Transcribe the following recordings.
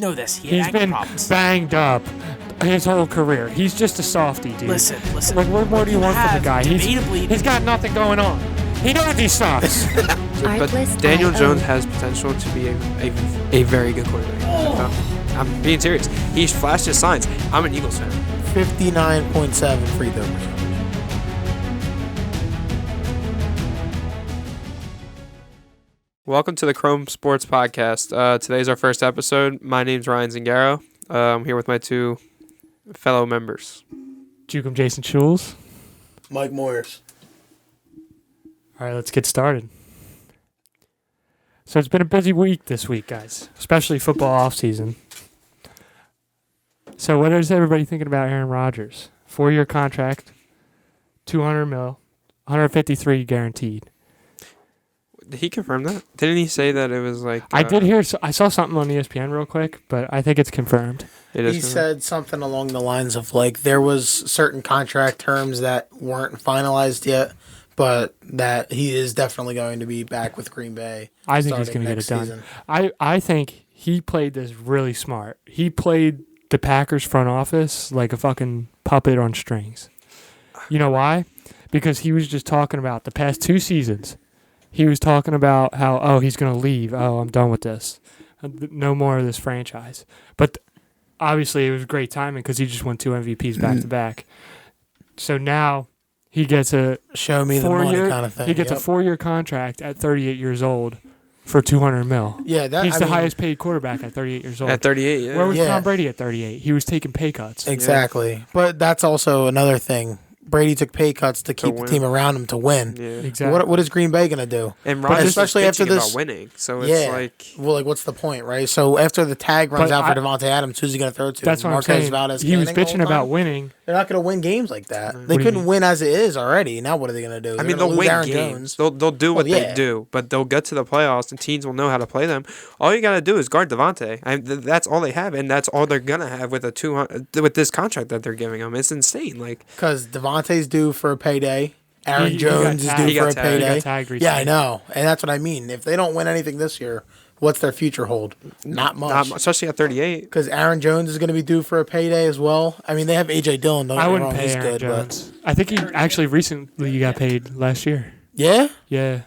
know this. He's been banged up his whole career. He's just a softie, dude. Listen. Like, what more do you want from the guy? He's got nothing going on. He knows he sucks. But Daniel Jones has potential to be a very good quarterback. Oh. I'm being serious. He's flashed his signs. I'm an Eagles fan. 59.7 free throw percentage. Welcome to the Chrome Sports Podcast. Today's our first episode. My name's Ryan Zingaro. I'm here with my two fellow members. Jukum Jasen Schules. Mike Moyers. All right, let's get started. So it's been a busy week this week, guys, especially football offseason. So what is everybody thinking about Aaron Rodgers? 4-year contract, $200 million, 153 guaranteed. Did he confirm that? Didn't he say that it was like... I did hear... I saw something on ESPN real quick, but I think it's confirmed. He said something along the lines of, like, there was certain contract terms that weren't finalized yet, but that he is definitely going to be back with Green Bay. I think he's going to get it done. I think he played this really smart. He played the Packers front office like a fucking puppet on strings. You know why? Because he was just talking about the past 2 seasons. He was talking about how, he's going to leave. Oh, I'm done with this. No more of this franchise. But obviously it was great timing because he just won 2 MVPs back-to-back. So now he gets a show me the money kind of thing. He gets a 4-year contract at 38 years old for $200 million. Yeah, he's the highest paid quarterback at 38 years old. At 38, yeah. Where was Tom Brady at 38? He was taking pay cuts. Exactly. Yeah. But that's also another thing. Brady took pay cuts to keep the team around him to win. Yeah. Exactly. What is Green Bay going to do? And Rodgers especially after this about winning. So it's like... Well, like, what's the point, right? So after the tag runs out for Devontae Adams, who's he going to throw to? That's what I'm saying. He was bitching about winning. They're not going to win games like that. They couldn't win as it is already. Now what are they going to do? I mean, they'll win games. They'll do what they do, but they'll get to the playoffs and teams will know how to play them. All you got to do is guard Devontae. That's all they have, and that's all they're going to have with with this contract that they're giving him. It's insane. Because Devontae's due for a payday. Aaron Jones is due for a payday. Yeah, I know. And that's what I mean. If they don't win anything this year, what's their future hold? Not much. Especially at 38. Because Aaron Jones is going to be due for a payday as well. I mean, they have A.J. Dillon. I wouldn't pay Aaron Jones. I think he actually recently got paid last year. Yeah? Yeah.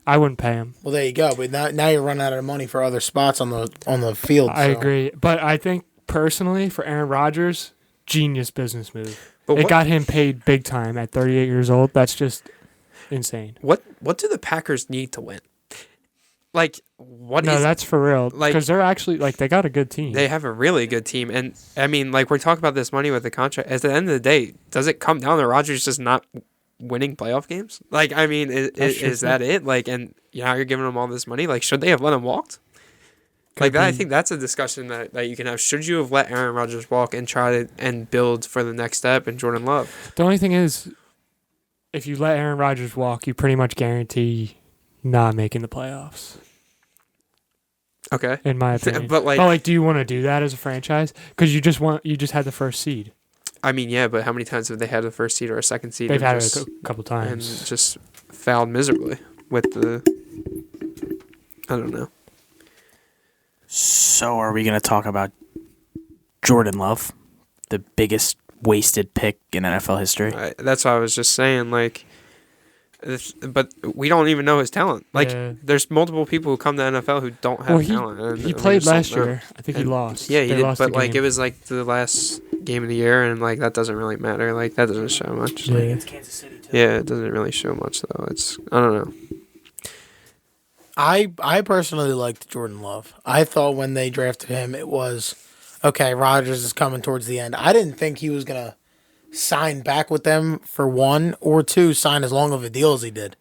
I wouldn't pay him. Well, there you go. But now you're running out of money for other spots on the field. I agree. But I think, personally, for Aaron Rodgers, genius business move. But it got him paid big time at 38 years old. That's just insane. What do the Packers need to win? That's for real. Because they're actually, they got a good team. They have a really good team. And, I mean, we're talking about this money with the contract. At the end of the day, does it come down to Rodgers just not winning playoff games? Is that it? And now you're giving them all this money? Should they have let him walk? I think that's a discussion that you can have. Should you have let Aaron Rodgers walk and try to and build for the next step in Jordan Love? The only thing is, if you let Aaron Rodgers walk, you pretty much guarantee not making the playoffs. Okay. In my opinion. But do you want to do that as a franchise? Because you just had the first seed. I mean, yeah, but how many times have they had a first seed or a second seed? They've had it a couple times. And just fouled miserably with the... I don't know. So are we going to talk about Jordan Love, the biggest wasted pick in NFL history? That's what I was just saying. But we don't even know his talent. There's multiple people who come to NFL who don't have talent. He played last year. I think he lost. Yeah, he did. But it was the last game of the year, and that doesn't really matter. That doesn't show much. Against Kansas City too. Yeah, it doesn't really show much though. I don't know. I personally liked Jordan Love. I thought when they drafted him, it was, okay, Rodgers is coming towards the end. I didn't think he was going to sign back with them for 1 or 2, sign as long of a deal as he did.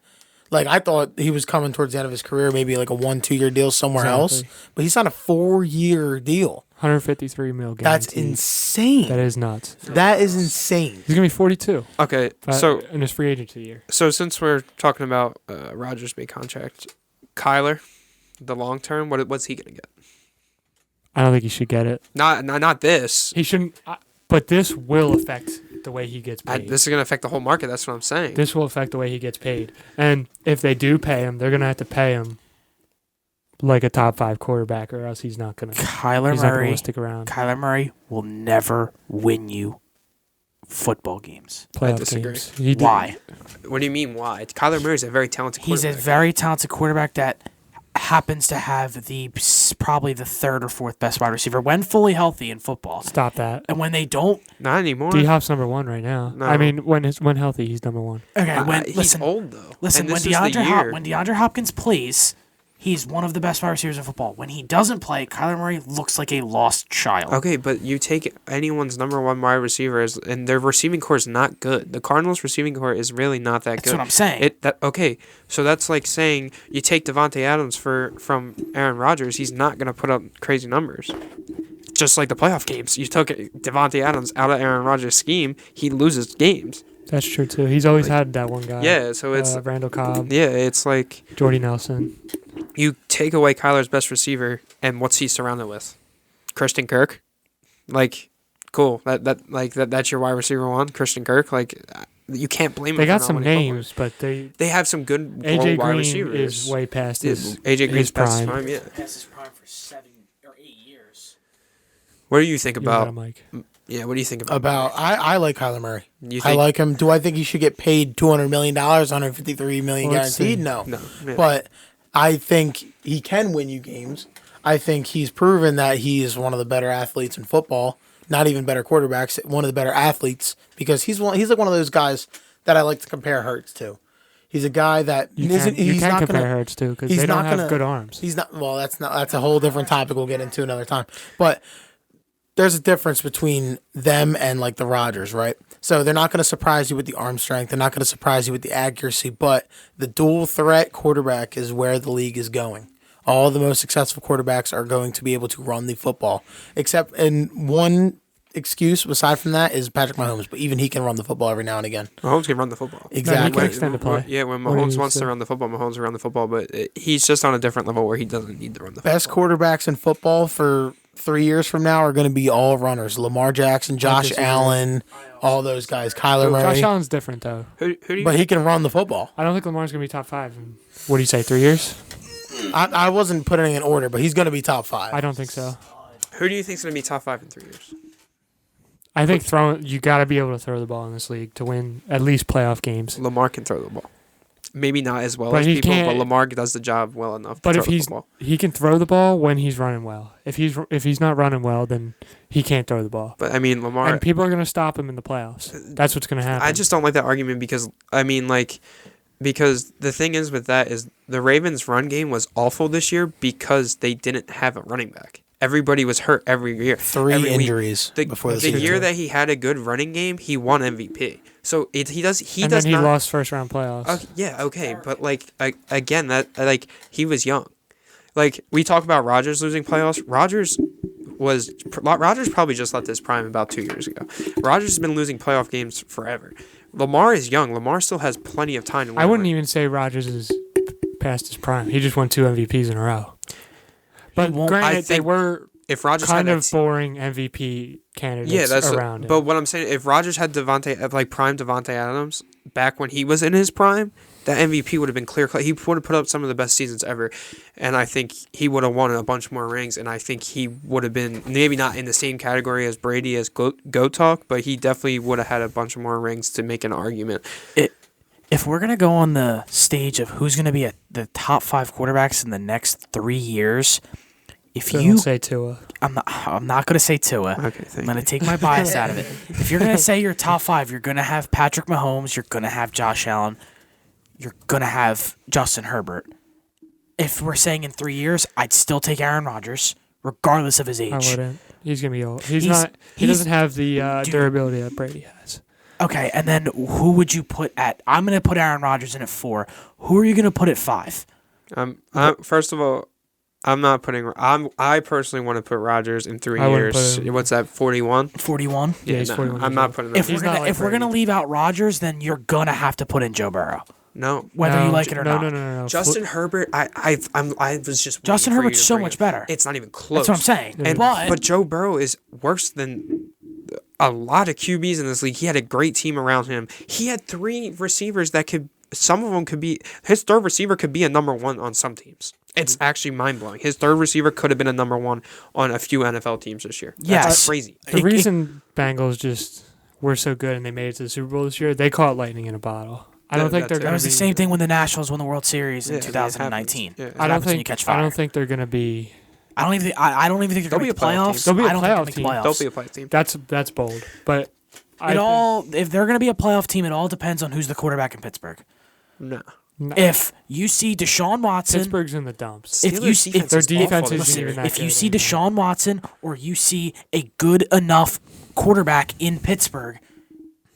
I thought he was coming towards the end of his career, maybe a 1-2 year deal somewhere else. But he signed a 4-year deal. 153 mil guaranteed. That's insane. That is nuts. That is insane. He's going to be 42. Okay, in his free agency year. So since we're talking about Rodgers' big contract... Kyler, the long term, what's he gonna get? I don't think he should get it. Not this. He shouldn't. But this will affect the way he gets paid. This is gonna affect the whole market. That's what I'm saying. This will affect the way he gets paid. And if they do pay him, they're gonna have to pay him like a top 5 quarterback, or else he's not gonna. Kyler He's not Murray. gonna stick around. Kyler Murray will never win you football games. Playoff disagree. games. He did- Why? What do you mean? Why? Kyler Murray's a very talented He's quarterback. a very talented quarterback that happens to have probably the third or fourth best wide receiver when fully healthy in football. Stop that. And when they don't, Not anymore. D-Hop's number 1 right now. No. I mean, when healthy, he's number 1. okay, He's listen, old though. listen. And When this is the year. When DeAndre Hopkins plays, he's one of the best wide receivers in football. When he doesn't play, Kyler Murray looks like a lost child. Okay, but you take anyone's number 1 wide receiver, and their receiving core is not good. The Cardinals' receiving core is really not that That's good. what I'm saying. Okay, so that's like saying you take Devontae Adams from Aaron Rodgers. He's not going to put up crazy numbers. Just like the playoff games, you took Devontae Adams out of Aaron Rodgers' scheme, he loses games. That's true too. He's always had that one guy. Yeah, so it's Randall Cobb, yeah, it's like Jordy Nelson. you take away Kyler's best receiver, and what's he surrounded with? Christian Kirk, like, cool. That's your wide receiver 1, Christian Kirk. Like, you can't blame him. They got for not some winning names, but They have some good AJ wide Green receivers. is way past Yeah, his AJ Green's his past his prime. prime. Yeah. Past his prime for 7 or 8 years. What do you think You got about? him, Mike. Yeah. What do you think about? I like Kyler Murray. You I think? like him. Do I think he should get paid $200 million, $153 million Well, let's guaranteed? see. No. No. Yeah. But I think he can win you games. I think he's proven that he is one of the better athletes in football. Not even better quarterbacks, one of the better athletes, because he's like one of those guys that I like to compare Hurts to. He's a guy that You isn't. can, you He's can not compare gonna. Hurts too because he's they don't not have gonna- good arms. He's not. Well, that's a whole different topic. We'll get into another time. But there's a difference between them and like the Rodgers, right? So they're not going to surprise you with the arm strength. They're not going to surprise you with the accuracy. But the dual threat quarterback is where the league is going. All the most successful quarterbacks are going to be able to run the football, except in one excuse aside from that is Patrick Mahomes. But even he can run the football every now and again. Mahomes can run the football. Exactly. can extend the play. Yeah, when What he Mahomes used wants to to. run the football, Mahomes will run the football, but he's just on a different level where he doesn't need to run the Best football. quarterbacks in football for 3 years from now are going to be all runners. Lamar Jackson, Josh disagree. Allen, all those guys. Kyler Murray. Josh Allen's different though. Who do you? But he can run the football. I don't think Lamar's gonna be top 5. In, what do you say? 3 years? I wasn't putting in order, but he's going to be top 5. I don't think so. Who do you think's gonna be top 5 in 3 years? I think you got to be able to throw the ball in this league to win at least playoff games. Lamar can throw the ball. Maybe not as well But as he people, can't- but Lamar does the job well enough. But to if throw the he's football. he can throw the ball when he's running well. If he's not running well, then he can't throw the ball. But I mean, Lamar. And people are gonna stop him in the playoffs. That's what's gonna happen. I just don't like that argument because because the thing is with that is the Ravens' run game was awful this year because they didn't have a running back. Everybody was hurt every year. Three Every week. injuries before the the season. year that he had a good running game, he won MVP. So he does and does then he not. lost first round playoffs. Okay, yeah, okay, but again, that he was young. Like we talk about Rodgers losing playoffs. Rodgers probably just left his prime about 2 years ago. Rodgers has been losing playoff games forever. Lamar is young. Lamar still has plenty of time to win. I wouldn't even say Rodgers is past his prime. He just won 2 MVPs in a row. But won't- granted, I they think were if Rodgers kind had of boring MVP candidates yeah, that's around him. But what I'm saying, if Rodgers had prime Devontae Adams back when he was in his prime, that MVP would have been clear. He would have put up some of the best seasons ever, and I think he would have won a bunch more rings. And I think he would have been maybe not in the same category as Brady as GOAT talk, but he definitely would have had a bunch more rings to make an argument. If we're gonna go on the stage of who's gonna be the top 5 quarterbacks in the next 3 years, So don't say Tua. I'm not gonna say Tua. Okay, thank I'm gonna take my bias out of it. If you're gonna say your top 5, you're gonna have Patrick Mahomes, you're gonna have Josh Allen, you're gonna have Justin Herbert. If we're saying in 3 years, I'd still take Aaron Rodgers, regardless of his age. I wouldn't. He's gonna be old. He He's- doesn't have the dude. durability that Brady has. Okay, and then who would you put at? I'm gonna put Aaron Rodgers in at 4. Who are you gonna put at 5? First of all, I'm not putting. I personally want to put Rodgers in 3 I wouldn't years. put him. What's that? 41. 41. Yeah, he's 41 I'm years not old. putting him. If He's we're not gonna like if we're gonna Brady. leave out Rodgers, then you're gonna have to put in Joe Burrow, No. whether you like it or no, not. No. Justin Herbert, I was just. Justin waiting for you Herbert's to so bring much it. better. It's not even close. That's what I'm saying. And but but Joe Burrow is worse than a lot of QBs in this league. He had a great team around him. He had 3 receivers that could. Some of them could be his third receiver could be a number 1 on some teams. It's actually mind-blowing. His third receiver could have been a number one on a few NFL teams this year. Yes. That's crazy. The reason Bengals just were so good and they made it to the Super Bowl this year, they caught lightning in a bottle. I don't think they're going to be... That was the same thing when the Nationals won the World Series in 2019. Yeah. I don't think they're going to be... I don't even think they're going to be playoffs. They'll be a playoff team. They'll be a playoff team. That's bold. But if they're going to be a playoff team, it all depends on who's the quarterback in Pittsburgh. No. If you see Deshaun Watson, If you their defense isn't even that if you good see anymore. Deshaun Watson or you see a good enough quarterback in Pittsburgh,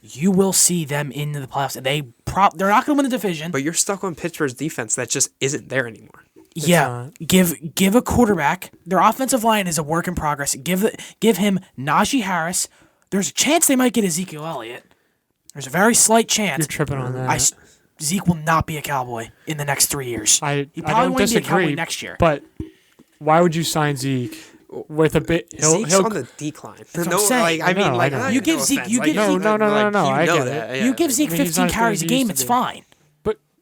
you will see them in the playoffs. They're not going to win the division. But you're stuck on Pittsburgh's defense that just isn't there anymore. Give a quarterback. Their offensive line is a work in progress. Give him Najee Harris. There's a chance they might get Ezekiel Elliott. There's a very slight chance. You're tripping on that. Zeke will not be a Cowboy in the next 3 years. I He probably don't won't disagree, be a Cowboy next year. But why would you sign Zeke with a bit? Zeke's on the decline. That's what I'm saying. I know. You give Zeke. You give Zeke. No. I get it. You give Zeke I mean, he's 15 not as good carries as a he used game. to It's be. fine.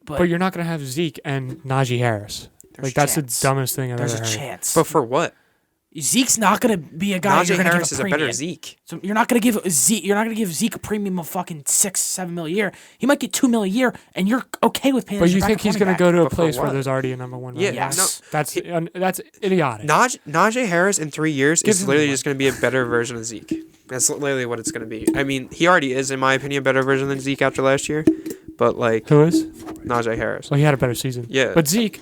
But you're not going to have Zeke and Najee Harris. That's the dumbest thing I've There's ever a heard. chance. But for what? Zeke's not going to be a guy Najee you're going to give Harris a is a premium. better Zeke. So you're not going to give Zeke. You're not going to give Zeke a premium of fucking $6-7 million a year. He might get $2 million a year, and you're okay with paying. But you think he's going to go to a But for place where what? there's already a number one? Yeah, running back? yes. That's idiotic. Najee Harris in 3 years Give is him literally the just going to be a better version of Zeke. That's literally what it's going to be. I mean, he already is, in my opinion, a better version than Zeke after last year. But like Who is? Najee Harris. Well, he had a better season. Yeah. But Zeke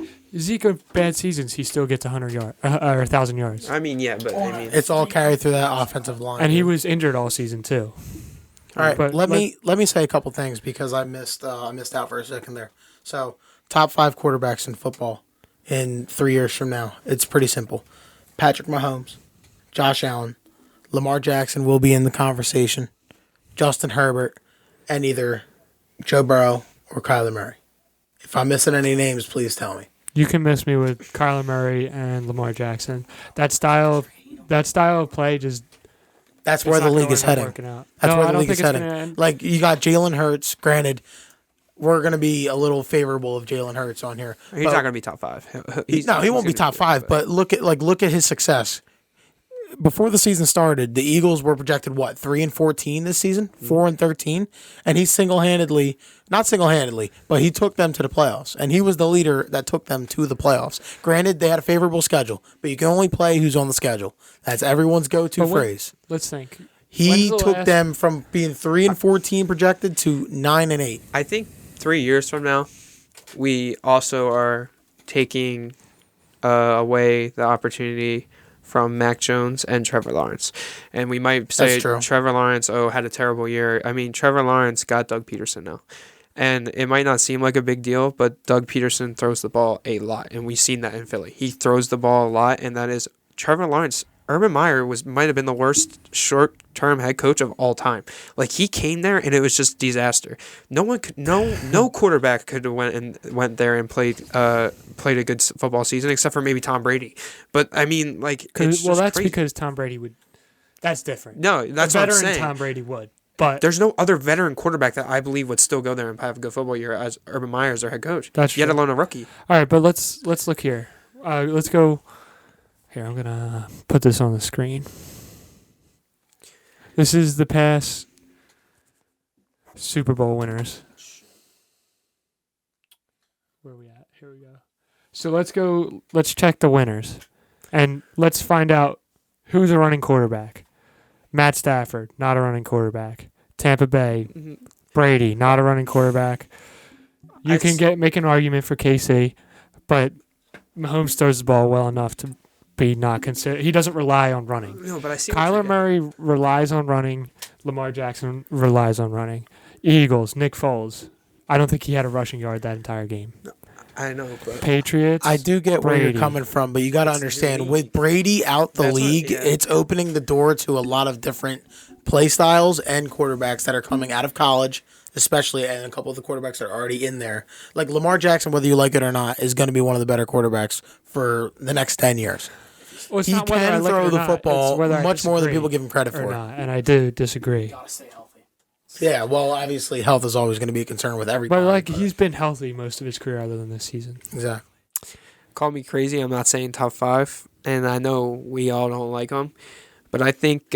of bad seasons, he still gets 100 yards or 1,000 yards. I mean, yeah, but I mean, It's all carried through that offensive line. And he was injured all season too. All right, But let me say a couple things because I missed out for a second there. So, top 5 quarterbacks in football in 3 years from now. It's pretty simple. Patrick Mahomes, Josh Allen, Lamar Jackson will be in the conversation, Justin Herbert, and either Joe Burrow or Kyler Murray. If I'm missing any names, please tell me. You can miss me with Kyler Murray and Lamar Jackson. That style of play just That's where the league is heading. That's where the league is heading. Like, you got Jalen Hurts. Granted, we're going to be a little favorable of Jalen Hurts on here. he's not going to be top 5. He won't be top 5. But look at his success. Before the season started, the Eagles were projected 3-14 this season, 4-13, and he not single-handedly, but he took them to the playoffs, and he was the leader that took them to the playoffs. Granted, they had a favorable schedule, but you can only play who's on the schedule. That's everyone's go-to phrase. Let's think. He took them from being 3-14 projected to 9-8. I think 3 years from now, we also are taking away the opportunity from Mac Jones and Trevor Lawrence. And we might say Trevor Lawrence, had a terrible year. I mean, Trevor Lawrence got Doug Peterson now. And it might not seem like a big deal, but Doug Peterson throws the ball a lot. And we've seen that in Philly. He throws the ball a lot, and that is Trevor Lawrence. Urban Meyer might have been the worst short-term head coach of all time. Like, he came there and it was just disaster. No quarterback could have went there and played a good football season except for maybe Tom Brady. But I mean, like, it's just that's crazy. because Tom Brady would. That's different. No, that's what I'm veteran saying. Tom Brady would, but There's no other veteran quarterback that I believe would still go there and have a good football year as Urban Meyer as their head coach. That's yet true. alone a rookie. All right, but let's look here. Let's go. Here, I'm gonna put this on the screen. This is the past Super Bowl winners. Where are we at? Here we go. So let's go. Let's check the winners, and let's find out who's a running quarterback. Matt Stafford, not a running quarterback. Tampa Bay, Brady, not a running quarterback. You can make an argument for KC, but Mahomes throws the ball well enough to be not considered. He doesn't rely on running. No, but I see. Kyler Murray relies on running. Lamar Jackson relies on running. Eagles, Nick Foles. I don't think he had a rushing yard that entire game. I know, but Patriots. I do get where Brady. you're coming from, but you got to understand, with Brady out the league, it's opening the door to a lot of different play styles and quarterbacks that are coming out of college, especially, and a couple of the quarterbacks that are already in there. Like Lamar Jackson, whether you like it or not, is going to be one of the better quarterbacks for the next 10 years. Well, it's He not whether I can like it throw or the not, football it's whether I much more than disagree people give him credit or for. not, and I do disagree. Gotta stay healthy. Yeah, well, obviously, health is always going to be a concern with everybody. But he's been healthy most of his career, other than this season. Exactly. call me crazy. I'm not saying top 5, and I know we all don't like him, but I think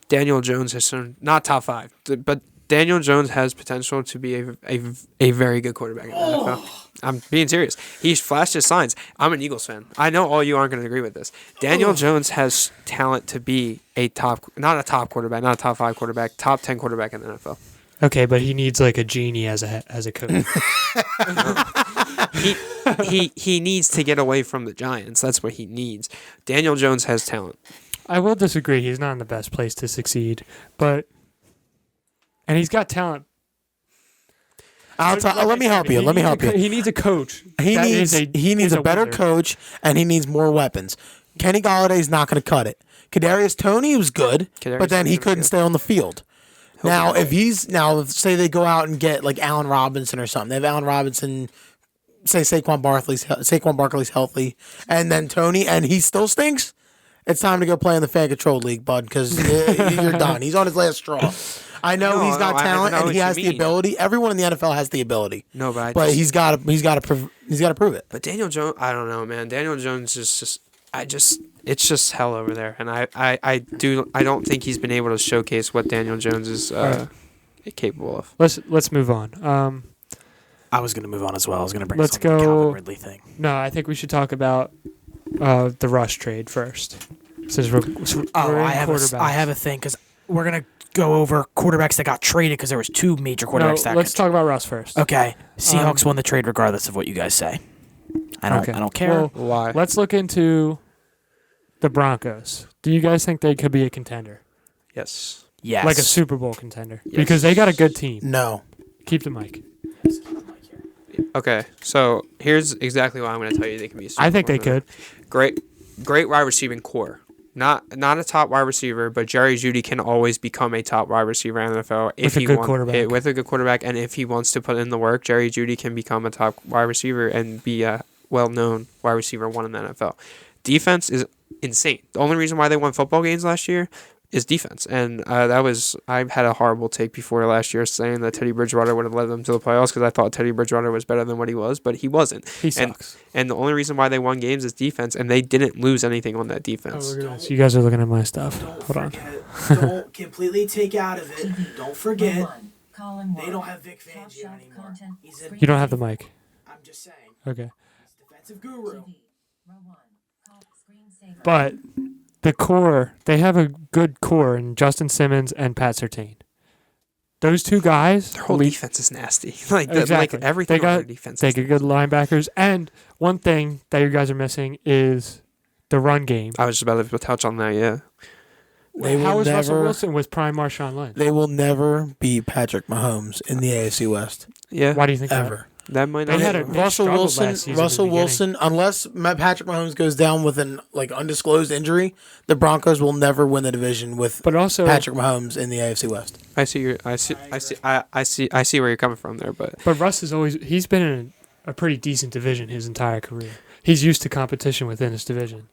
Daniel Jones has shown, not top 5, but Daniel Jones has potential to be a very good quarterback in the NFL. I'm being serious. He's flashed his signs. I'm an Eagles fan. I know all you aren't going to agree with this. Daniel Jones has talent to be not a top quarterback, not a top 5 quarterback, top 10 quarterback in the NFL. Okay, but he needs like a genie as a coach. He needs to get away from the Giants. That's what he needs. Daniel Jones has talent. I will disagree. He's not in the best place to succeed, and he's got talent. Let me help you. He needs a coach. He needs a better coach, and he needs more weapons. Kenny Galladay's not going to cut it. Kadarius Toney was good, but then he couldn't stay on the field. Now, say they go out and get like Allen Robinson or something. They have Allen Robinson, say Saquon Barkley's healthy, and then Toney, and he still stinks. It's time to go play in the fan control league, bud, because you're done. He's on his last straw. I know he's got talent and he has the ability. Everyone in the NFL has the ability. No, but he's got to prove it. But Daniel Jones, I don't know, man. Daniel Jones is it's just hell over there, and I don't think he's been able to showcase what Daniel Jones is capable of. Let's move on. I was going to move on as well. I was going to bring let's the Calvin Ridley thing. No, I think we should talk about the Rush trade first. I have a thing because we're going to go over quarterbacks that got traded because there was 2 major quarterbacks. Let's talk about Russ first. Okay, Seahawks won the trade regardless of what you guys say. I don't care. Well, why? Let's look into the Broncos. Do you guys think they could be a contender? Yes. Yes. Like a Super Bowl contender? Yes. Because they got a good team. No. Keep the mic. Okay, so here's exactly why I'm going to tell you they can be a Super Bowl. I think they could. Great wide receiving core. Not a top wide receiver, but Jerry Jeudy can always become a top wide receiver in the NFL with a good quarterback, and if he wants to put in the work, Jerry Jeudy can become a top wide receiver and be a well-known wide receiver 1 in the NFL. Defense is insane. The only reason why they won football games last year is defense, and I had a horrible take before last year saying that Teddy Bridgewater would have led them to the playoffs because I thought Teddy Bridgewater was better than what he was, but he wasn't. He sucks. And the only reason why they won games is defense, and they didn't lose anything on that defense. So you guys are looking at my stuff. Hold on. Don't completely take out of it. Don't forget, they don't have Vic Fangio anymore. You don't have the mic. I'm just saying. Okay. He's defensive guru. But the core, they have a good core in Justin Simmons and Pat Surtain. Those 2 guys. Their whole defense is nasty. Exactly. Everything on their defense. They got good linebackers. And one thing that you guys are missing is the run game. I was just about to touch on that, yeah. How was Russell Wilson with prime Marshawn Lynch? They will never beat Patrick Mahomes in the AFC West. Yeah. Why do you think ever? That might not happen. Russell Wilson, unless Patrick Mahomes goes down with an undisclosed injury, the Broncos will never win the division with Patrick Mahomes in the AFC West. I see where you're coming from there, but Russ he's been in a pretty decent division his entire career. He's used to competition within his division.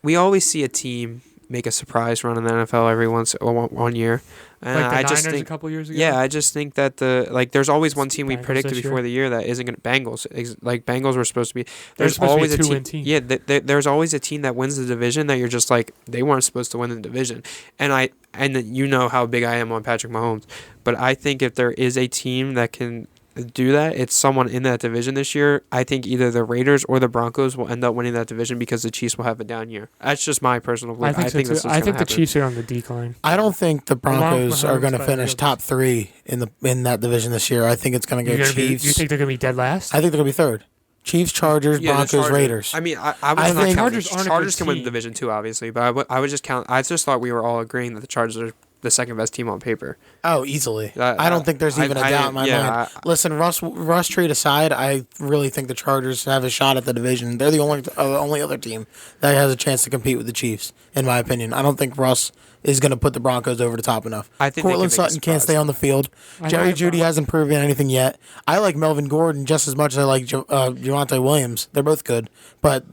We always see a team make a surprise run in the NFL every one year. And like the Niners a couple years ago? Yeah, I just think that there's always one team we predicted before the year that isn't going to Bengals. Like Bengals were supposed to be. There's always a team. Yeah, there's always a team that wins the division that you're just like they weren't supposed to win the division. And you know how big I am on Patrick Mahomes, but I think if there is a team that can do that, it's someone in that division this year. I think either the Raiders or the Broncos will end up winning that division because the Chiefs will have a down year. That's just my personal belief. I think the Chiefs are on the decline. I don't think the Broncos are going to finish top 3 in that division this year. I think it's going to go Chiefs. You think they're going to be dead last? I think they're going to be 3rd. Chiefs, Chargers, Broncos, Raiders. I mean, I think Chargers can win the division too, obviously, but I would just count. I just thought we were all agreeing that the Chargers are the second best team on paper. Oh, easily. I don't think there's even a doubt in my mind. Listen, Russ trade aside, I really think the Chargers have a shot at the division. They're the only other team that has a chance to compete with the Chiefs, in my opinion. I don't think Russ is going to put the Broncos over the top enough. I think Cortland Sutton can't stay on the field. Jerry Jeudy hasn't proven anything yet. I like Melvin Gordon just as much as I like Javonte Williams. They're both good. But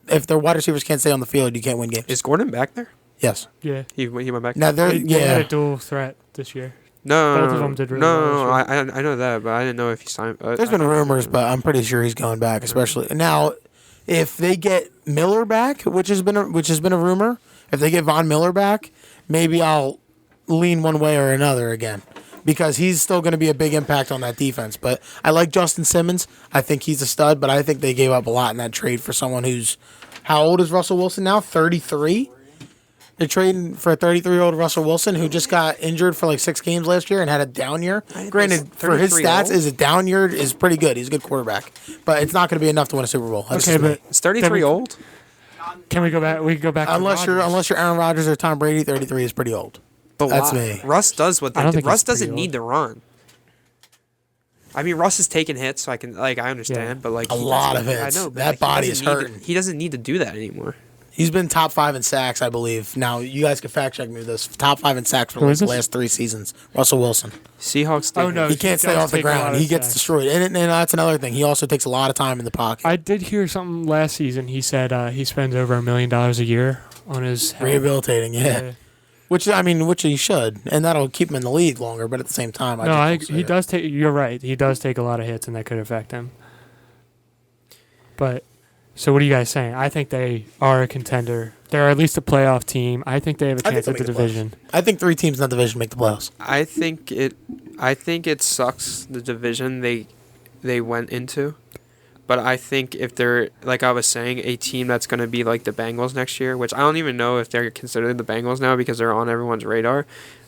if their wide receivers can't stay on the field, you can't win games. Is Gordon back there? Yes. Yeah. He went back. Now they had a dual threat this year. Both of them did really well. I know that, but I didn't know if he signed. There's been rumors, but I'm pretty sure he's going back. Especially now, If they get Miller back, which has been a rumor, if they get Von Miller back, maybe I'll lean one way or another again, because he's still going to be a big impact on that defense. But I like Justin Simmons. I think he's a stud, but I think they gave up a lot in that trade for someone who's, how old is Russell Wilson now? 33? They're trading for a 33-year-old Russell Wilson who just got injured for like 6 games last year and had a down year. Granted, for his stats, is a down year is pretty good. He's a good quarterback, but it's not going to be enough to win a Super Bowl. Okay, but is 33 old? Can we go back? We can go back. Unless you're Aaron Rodgers or Tom Brady, 33 is pretty old. But that's me. Russ does what they do. Russ doesn't need old. to run. I mean, Russ is taking hits, so I understand, but like a lot of hits. I know, but that body is hurting. He doesn't need to do that anymore. He's been top 5 in sacks, I believe. Now, you guys can fact check me with this. Top 5 in sacks for the last 3 seasons. Russell Wilson. Seahawks. Oh no, he can't stay off the ground. He gets destroyed, and that's another thing. He also takes a lot of time in the pocket. I did hear something last season. He said he spends over $1 million a year on his health. Rehabilitating. Yeah. Which he should, and that'll keep him in the league longer. But at the same time, he does take. You're right. He does take a lot of hits, and that could affect him. But so, what are you guys saying? I think they are a contender. They're at least a playoff team. I think they have a chance at the division. I think 3 teams in that division make the playoffs. I think it sucks the division they went into. But I think if they're, like I was saying, a team that's going to be like the Bengals next year, which I don't even know if they're considered the Bengals now because they're on everyone's radar.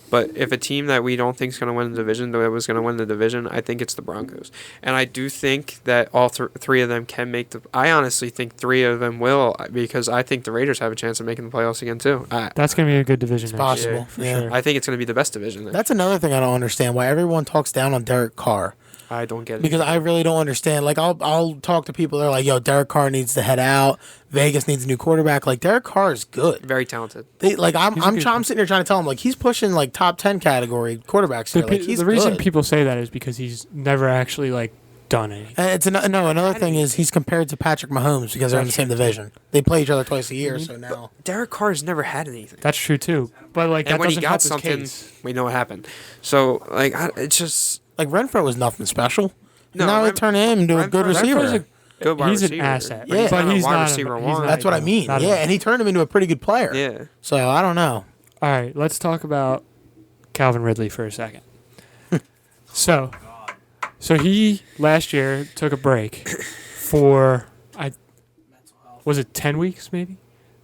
But if a team that we don't think is going to win the division, that was going to win the division, I think it's the Broncos. And I do think that all 3 of them can make the... I honestly think 3 of them will, because I think the Raiders have a chance of making the playoffs again, too. That's going to be a good division. It's possible. Yeah. Sure. I think it's going to be the best division. That's another thing I don't understand, why everyone talks down on Derek Carr. I don't get it. Because I really don't understand. Like, I'll talk to people, they're like, yo, Derek Carr needs to head out. Vegas needs a new quarterback. Like, Derek Carr is good. Very talented. I'm sitting here trying to tell him, like, he's pushing, like, top 10 category quarterbacks here. Like, he's the reason good. people say that is because he's never actually, like, done anything. Another thing is he's compared to Patrick Mahomes because they're in the same division. They play each other twice a year, so now. Derek Carr's never had anything. That's true, too. But, like, and that when doesn't he got help something, his case. we know what happened. So, like, it's just... Like, Renfro was nothing special. No, now they turn him into a good receiver. He's an asset. Yeah. But he's not receiver one. That's what I mean. Yeah, and he turned him into a pretty good player. Yeah. So, I don't know. All right, let's talk about Calvin Ridley for a second. So he last year took a break for was it 10 weeks maybe?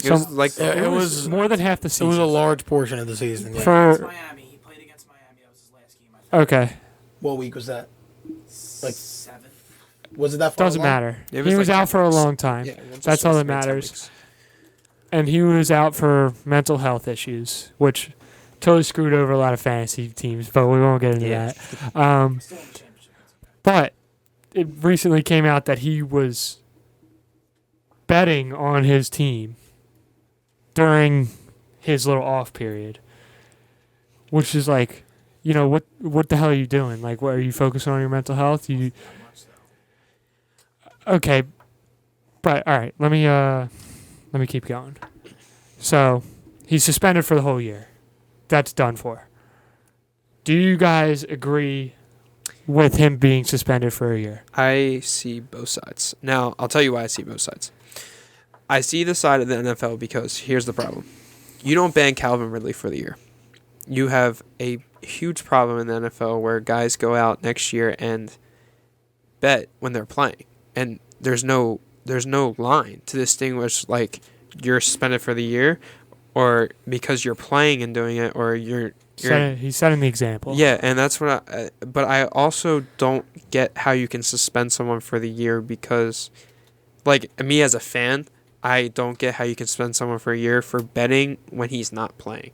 It was more than half the season. It was a large portion of the season. Yeah. For Miami, he played against Miami. That was his last game. I think. Okay. What week was that? Like 7th. Was it that far? Doesn't matter. It He was like out for a long time. Yeah, That's all that matters. And he was out for mental health issues, which totally screwed over a lot of fantasy teams, but we won't get into that. But it recently came out that he was betting on his team during his little off period, which is like, you know, what the hell are you doing? Like, what are you focusing on your mental health? Okay, but all right, let me keep going. So he's suspended for the whole year. That's done for. Do you guys agree with him being suspended for a year? I see both sides. Now, I'll tell you why I see both sides. I see the side of the NFL because here's the problem. You don't ban Calvin Ridley for the year. You have a huge problem in the NFL where guys go out next year and bet when they're playing. And there's no line to distinguish, like, you're suspended for the year or because you're playing and doing it, or he's setting the example. Yeah, and that's what but I also don't get how you can suspend someone for the year because, like, me as a fan, I don't get how you can suspend someone for a year for betting when he's not playing.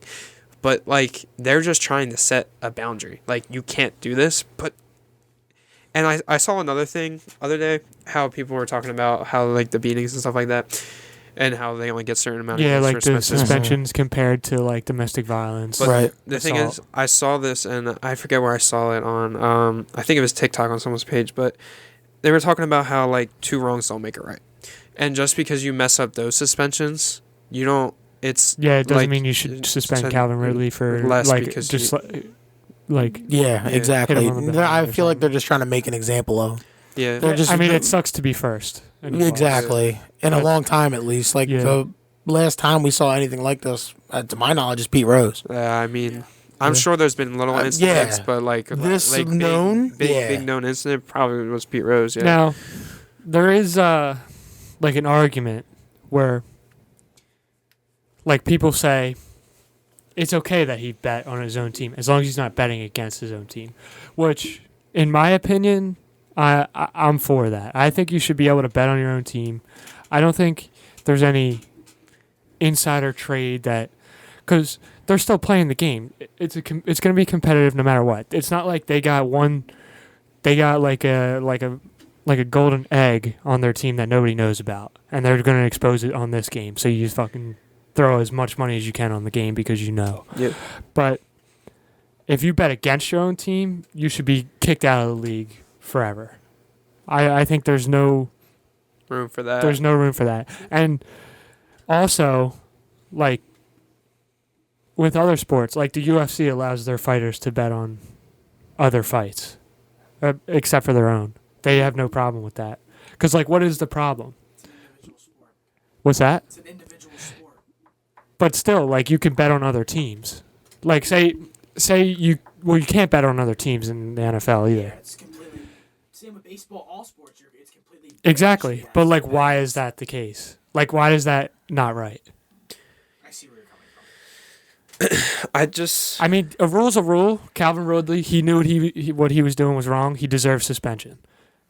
But, like, they're just trying to set a boundary. Like, you can't do this, but... And I saw another thing other day, how people were talking about how, like, the beatings and stuff like that, and how they only get a certain amount of games like for the suspensions compared to, like, domestic violence. But right. The thing is, I saw this, and I forget where I saw it on. I think it was TikTok on someone's page, but they were talking about how, like, 2 wrongs don't make it right. And just because you mess up those suspensions, you don't... It doesn't mean you should suspend Calvin Ridley for less, like because just yeah, exactly. I feel like they're just trying to make an example of. Yeah, I mean, it sucks to be first. Exactly. In a long time, at least. Like, the last time we saw anything like this, to my knowledge, is Pete Rose. I mean, I'm sure there's been little incidents, but this big known incident probably was Pete Rose. Yeah. Now, there is like an argument where like people say it's okay that he bet on his own team as long as he's not betting against his own team, which, in my opinion, I'm for that. I think you should be able to bet on your own team. I don't think there's any insider trade that, because they're still playing the game. It's going to be competitive no matter what. It's not like they got like a golden egg on their team that nobody knows about, and they're going to expose it on this game. So you just fucking throw as much money as you can on the game because you know. Yep. But if you bet against your own team, you should be kicked out of the league forever. I think there's no room for that. There's no room for that. And also, like, with other sports, like the UFC allows their fighters to bet on other fights, except for their own. They have no problem with that. Because, like, what is the problem? What's that? It's an individual sport. But still, like, you can bet on other teams. Like, say you can't bet on other teams in the NFL either. Yeah, it's completely same with baseball. All sports, it's completely exactly. But like, why is that the case? Like, why is that not right? I see where you're coming from. I mean, a rule's a rule. Calvin Ridley, he knew what he was doing was wrong. He deserves suspension.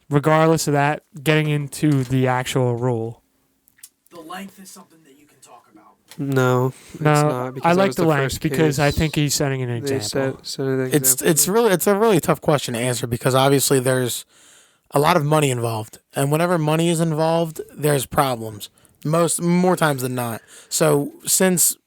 Regardless of that, getting into the actual rule. The length is something that you can talk about. No, it's not, I like the length because I think he's setting an example. It's a really tough question to answer because obviously there's a lot of money involved, and whenever money is involved, there's problems. More times than not. So since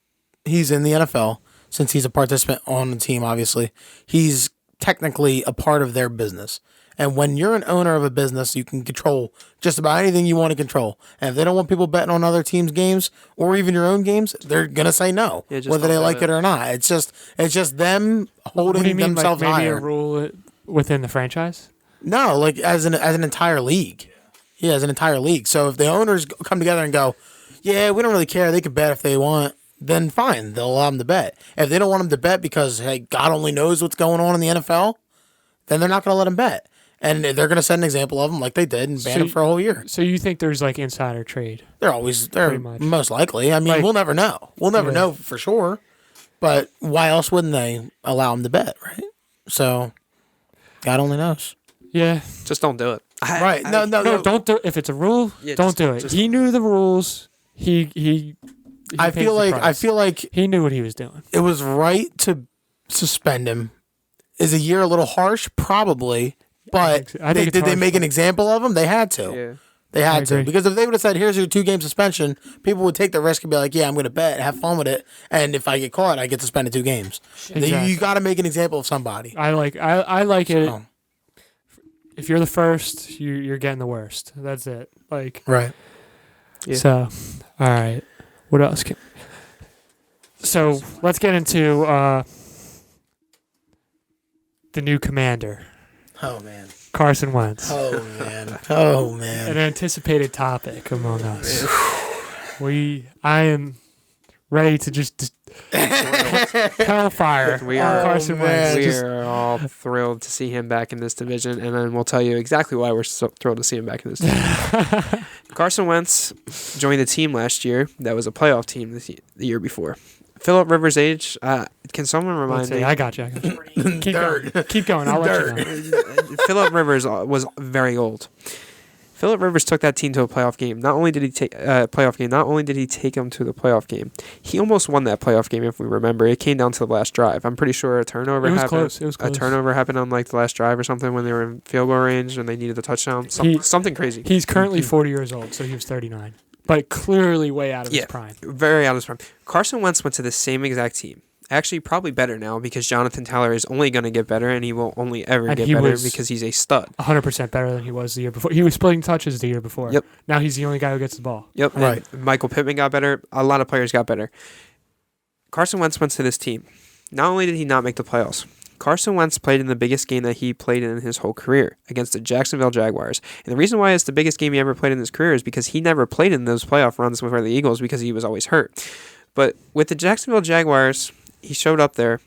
he's in the NFL, since he's a participant on the team, obviously he's technically a part of their business. And when you're an owner of a business, you can control just about anything you want to control. And if they don't want people betting on other teams' games or even your own games, they're gonna say no, whether they like it or not. It's just them holding themselves like maybe higher. A rule within the franchise? No, like as an entire league. Yeah, as an entire league. So if the owners come together and go, yeah, we don't really care, they can bet if they want, then fine, they'll allow them to bet. If they don't want them to bet because, hey, God only knows what's going on in the NFL, then they're not going to let them bet. And they're going to set an example of them like they did and ban them for a whole year. So you think there's like insider trade? They're most likely. I mean, like, we'll never know. We'll never know for sure. But why else wouldn't they allow them to bet, right? So God only knows. Yeah. Just don't do it. Right. No, don't do it. If it's a rule, don't do it. He knew the rules. He I feel like he knew what he was doing. It was right to suspend him. Is a year a little harsh? Probably. But did they make an example of him? They had to. Yeah. They had to. Because if they would have said, here's your 2-game suspension, people would take the risk and be like, yeah, I'm going to bet, have fun with it. And if I get caught, I get suspended 2 games. Exactly. You got to make an example of somebody. I like it. If you're the first, you're getting the worst. That's it. Like, right. Yeah. So, all right. What else? So let's get into the new commander. Oh, man. Carson Wentz. Oh, man. An anticipated topic among us. I am ready to just hellfire Carson Wentz. We are all thrilled to see him back in this division, and then we'll tell you exactly why we're so thrilled to see him back in this division. Carson Wentz joined a team last year that was a playoff team the year before. Philip Rivers' age, can someone remind me? I got you. Keep going. I'll let you know. Philip Rivers was very old. Philip Rivers took that team to a playoff game. Not only did he take them to the playoff game, he almost won that playoff game. If we remember, it came down to the last drive. I'm pretty sure a turnover happened. Close. It was close. A turnover happened on like the last drive or something when they were in field goal range and they needed a touchdown. Something crazy. He's currently 40 years old, so he was 39, but clearly way out of his prime. Very out of his prime. Carson Wentz went to the same exact team. Actually, probably better now because Jonathan Taylor is only going to get better, and he will only ever get better because he's a stud. 100% better than he was the year before. He was splitting touches the year before. Yep. Now he's the only guy who gets the ball. Yep. Right. And Michael Pittman got better. A lot of players got better. Carson Wentz went to this team. Not only did he not make the playoffs, Carson Wentz played in the biggest game that he played in his whole career against the Jacksonville Jaguars. And the reason why it's the biggest game he ever played in his career is because he never played in those playoff runs with the Eagles because he was always hurt. But with the Jacksonville Jaguars, he showed up there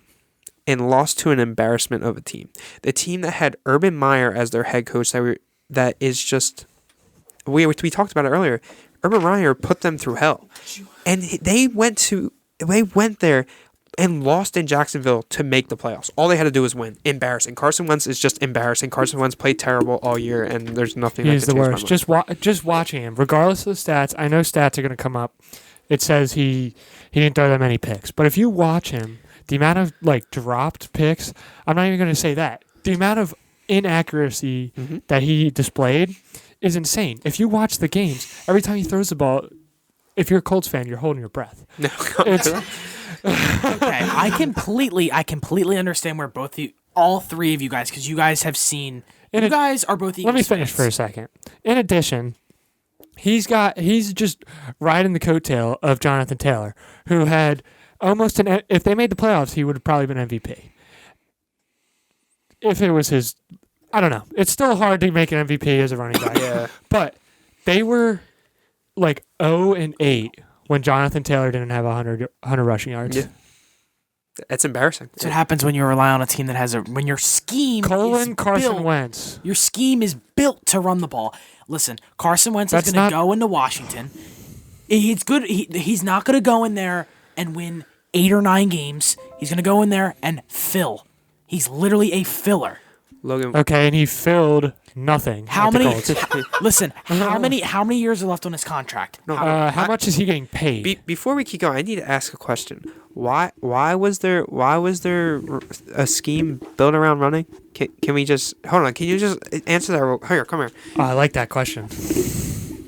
and lost to an embarrassment of a team. The team that had Urban Meyer as their head coach that is just... We talked about it earlier. Urban Meyer put them through hell. And they went there and lost in Jacksonville to make the playoffs. All they had to do was win. Embarrassing. Carson Wentz is just embarrassing. Carson Wentz played terrible all year, and there's nothing that can change my mind. He's the worst. Just watching him, regardless of the stats, I know stats are going to come up. It says he didn't throw that many picks. But if you watch him, the amount of dropped picks, I'm not even going to say that. The amount of inaccuracy that he displayed is insane. If you watch the games, every time he throws the ball, if you're a Colts fan, you're holding your breath. No, Okay, I completely understand where all three of you guys, because you guys have seen. You guys are both Eagles Let me finish fans. for a second. In addition, he's just riding the coattail of Jonathan Taylor, who had almost if they made the playoffs, he would have probably been MVP. If it was his, I don't know. It's still hard to make an MVP as a running back. Yeah. But they were 0-8 when Jonathan Taylor didn't have 100 rushing yards. Yeah. That's embarrassing. That's what happens when you rely on a team that has when your scheme Carson built, Wentz. Your scheme is built to run the ball. Listen, Carson Wentz is going to go into Washington. He's good. He's not going to go in there and win 8 or 9 games. He's going to go in there and fill. He's literally a filler. Logan. Okay, and he filled nothing. How many years are left on his contract? No, how much is he getting paid? Before we keep going, I need to ask a question. Why was there a scheme built around running? Can we just hold on? Can you just answer that? Here, come here. Oh, I like that question.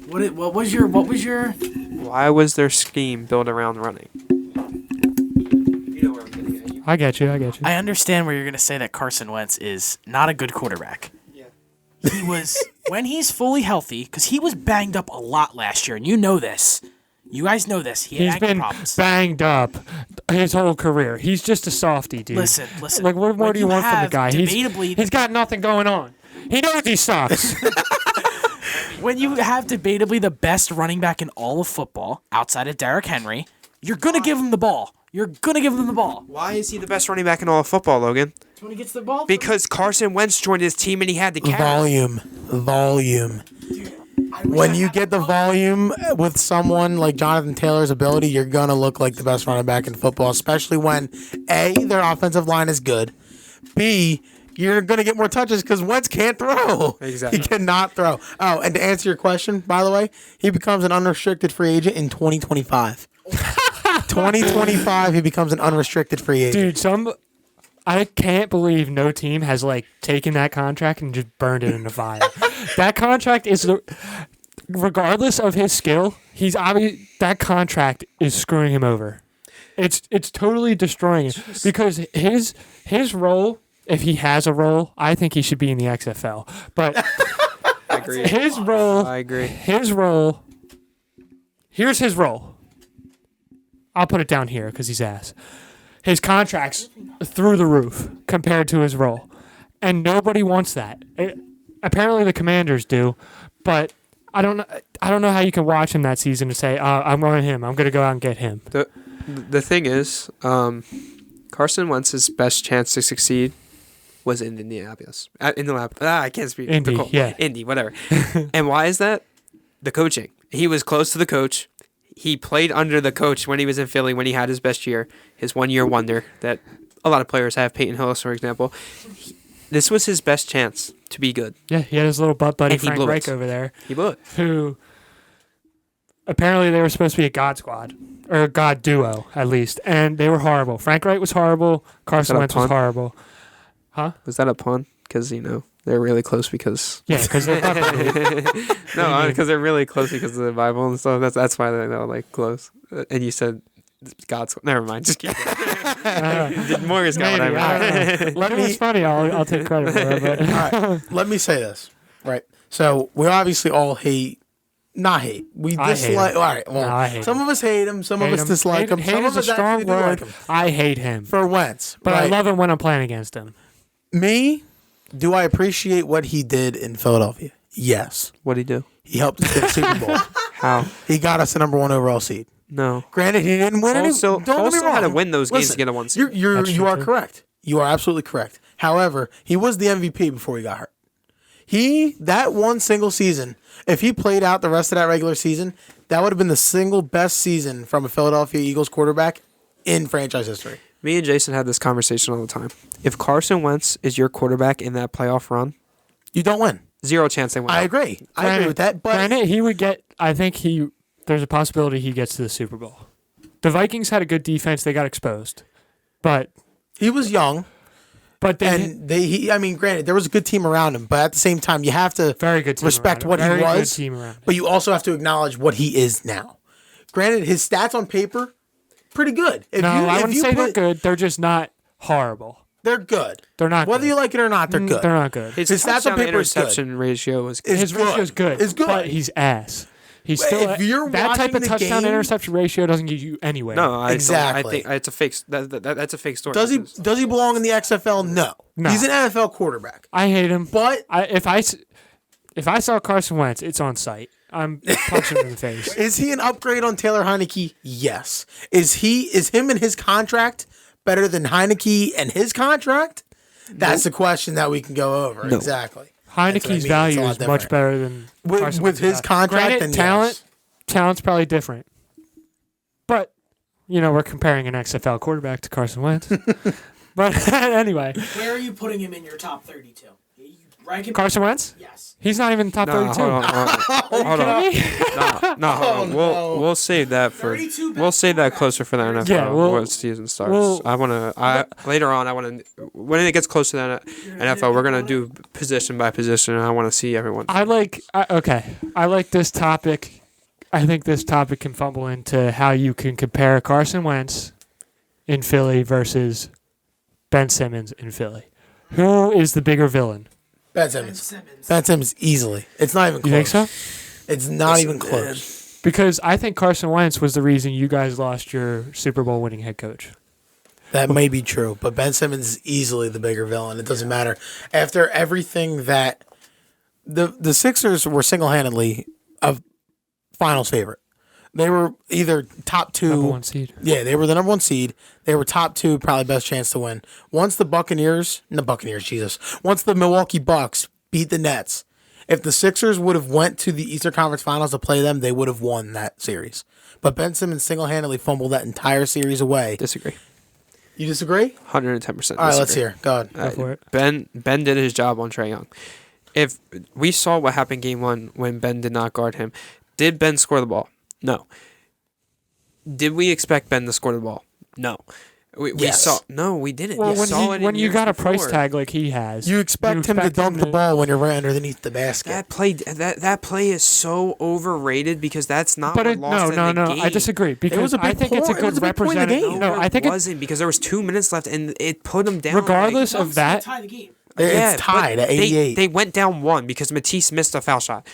What was your? Why was their scheme built around running? I get you. I understand where you're going to say that Carson Wentz is not a good quarterback. Yeah. He was, when he's fully healthy, because he was banged up a lot last year, and you know this. You guys know this. He's been problems. banged up his whole career. He's just a softie, dude. Listen. What more do you want from the guy? Debatably, he's got nothing going on. He knows he sucks. When you have debatably the best running back in all of football, outside of Derrick Henry, you're going to give him the ball. Why is he the best running back in all of football, Logan? When he gets the ball? Because Carson Wentz joined his team and he had to carry. Volume. When you get the volume with someone like Jonathan Taylor's ability, you're going to look like the best running back in football, especially when, A, their offensive line is good, B, you're going to get more touches because Wentz can't throw. Exactly. He cannot throw. Oh, and to answer your question, by the way, he becomes an unrestricted free agent in 2025. 2025, he becomes an unrestricted free agent. Dude, I can't believe no team has taken that contract and just burned it in the fire. That contract is, regardless of his skill, that contract is screwing him over. It's totally destroying him because his role, if he has a role, I think he should be in the XFL. But I agree. His role. I agree. His role. Here's his role. I'll put it down here because he's ass. His contract's through the roof compared to his role. And nobody wants that. Apparently the Commanders do, but I don't know how you can watch him that season and say, I'm running him. I'm going to go out and get him. The thing is, Carson Wentz's best chance to succeed was in Indianapolis. I can't speak. Indy, whatever. And why is that? The coaching. He was close to the coach. He played under the coach when he was in Philly when he had his best year, his 1 year wonder that a lot of players have. Peyton Hillis, for example. This was his best chance to be good. Yeah, he had his little butt buddy Frank Reich over there. He blew it. Who apparently they were supposed to be a God squad or a God duo at least, and they were horrible. Frank Reich was horrible. Carson Wentz was horrible. Huh? Was that a pun? Because they're really close because... Yeah, because they're No, because they're really close because of the Bible and stuff. That's why they're close. And you said God's... Never mind. Just kidding. Moyers got what I meant. It's funny. I'll take credit for it. But. All right. Let me say this. Right. So we obviously all hate Not hate. We I hate dislike. him. All right. Well, No, I hate some him. of us hate him. Some of us dislike him. Hate Some is of a us strong actually do like word. him. I hate him. For Wentz. But I right. love him when I'm playing against him. Me, do I appreciate what he did in Philadelphia? Yes. What'd he do? He helped us get the Super Bowl. How? He got us the number 1 overall seed. No. Granted, he didn't win any. Also, Don't get me wrong. had to win those games Listen, to get a 1 seed. You That's true, are too. correct. You are absolutely correct. However, he was the MVP before he got hurt. That one single season, if he played out the rest of that regular season, that would have been the single best season from a Philadelphia Eagles quarterback in franchise history. Me and Jason had this conversation all the time. If Carson Wentz is your quarterback in that playoff run, You don't win. 0 chance they win. I agree. I agree with that. But Granted, he would get. I think there's a possibility he gets to the Super Bowl. The Vikings had a good defense. They got exposed, but he was young. they And granted, there was a good team around him, but at the same time, you have to very good team respect around him. what Very he good was, team around him. but you also have to acknowledge what he is now. Granted, his stats on paper, pretty good. I wouldn't say they're good. They're just not horrible. They're good. They're not. Whether good. you like it or not, they're good. They're not good. His His stats on touchdown to paper is good. interception ratio was Is His good. ratio's good. It's good. But he's ass. He's Wait, still if you're that type watching of the touchdown game- interception ratio doesn't get you anywhere. No, I Exactly. think it's a fake. That's a fake story. Does he belong in the XFL? No. No. He's an NFL quarterback. I hate him. But If I saw Carson Wentz, it's on site. I'm punching him in the face. is he an upgrade on Taylor Heineke? Yes. Is him and his contract better than Heineke and his contract? That's the question that we can go over. No. Exactly. Heineke's That's what I mean. value It's a lot is much different. better than Carson With Wentz's his value. contract Granted, and talent's probably different. But we're comparing an XFL quarterback to Carson Wentz. But anyway, Where are you putting him in your top 32? You rank him? Carson Wentz, Yes. he's not even top 32. Hold on. Hold on. no. We'll save that for. 32 We'll save that closer for the NFL Yeah, when season starts. Later on. I want to when it gets closer to the NFL. We're gonna do position by position, and I want to see everyone. I like this topic. I think this topic can fumble into how you can compare Carson Wentz in Philly versus Ben Simmons in Philly. Who is the bigger villain? Ben Simmons. Ben Simmons easily. It's not even close. You think so? It's not even close. Because I think Carson Wentz was the reason you guys lost your Super Bowl winning head coach. That may be true, but Ben Simmons is easily the bigger villain. It doesn't matter. After everything that the Sixers were single-handedly a finals favorite. They were either top 2. Number 1 seed. Yeah, they were the number 1 seed. They were top 2, probably best chance to win. Once the Milwaukee Bucks beat the Nets, if the Sixers would have went to the Eastern Conference Finals to play them, they would have won that series. But Ben Simmons single-handedly fumbled that entire series away. Disagree. You disagree? 110%. All right, let's hear. Go ahead. Go for it. Ben did his job on Trae Young. If we saw what happened game 1 when Ben did not guard him, did Ben score the ball? No. Did we expect Ben to score the ball? No. We saw. No, we didn't. Well, when you got a before. price tag like he has, You expect him to dunk the ball when you're right underneath the basket. That play is so overrated because that's not But what lost in the game. I disagree because was a big I think it's a point. It was good a big point in the representative. game. No, I think it wasn't because there was 2 minutes left and it put them down. regardless of that, Tie the game. It's tied at 88. They went down 1 because Matisse missed a foul shot.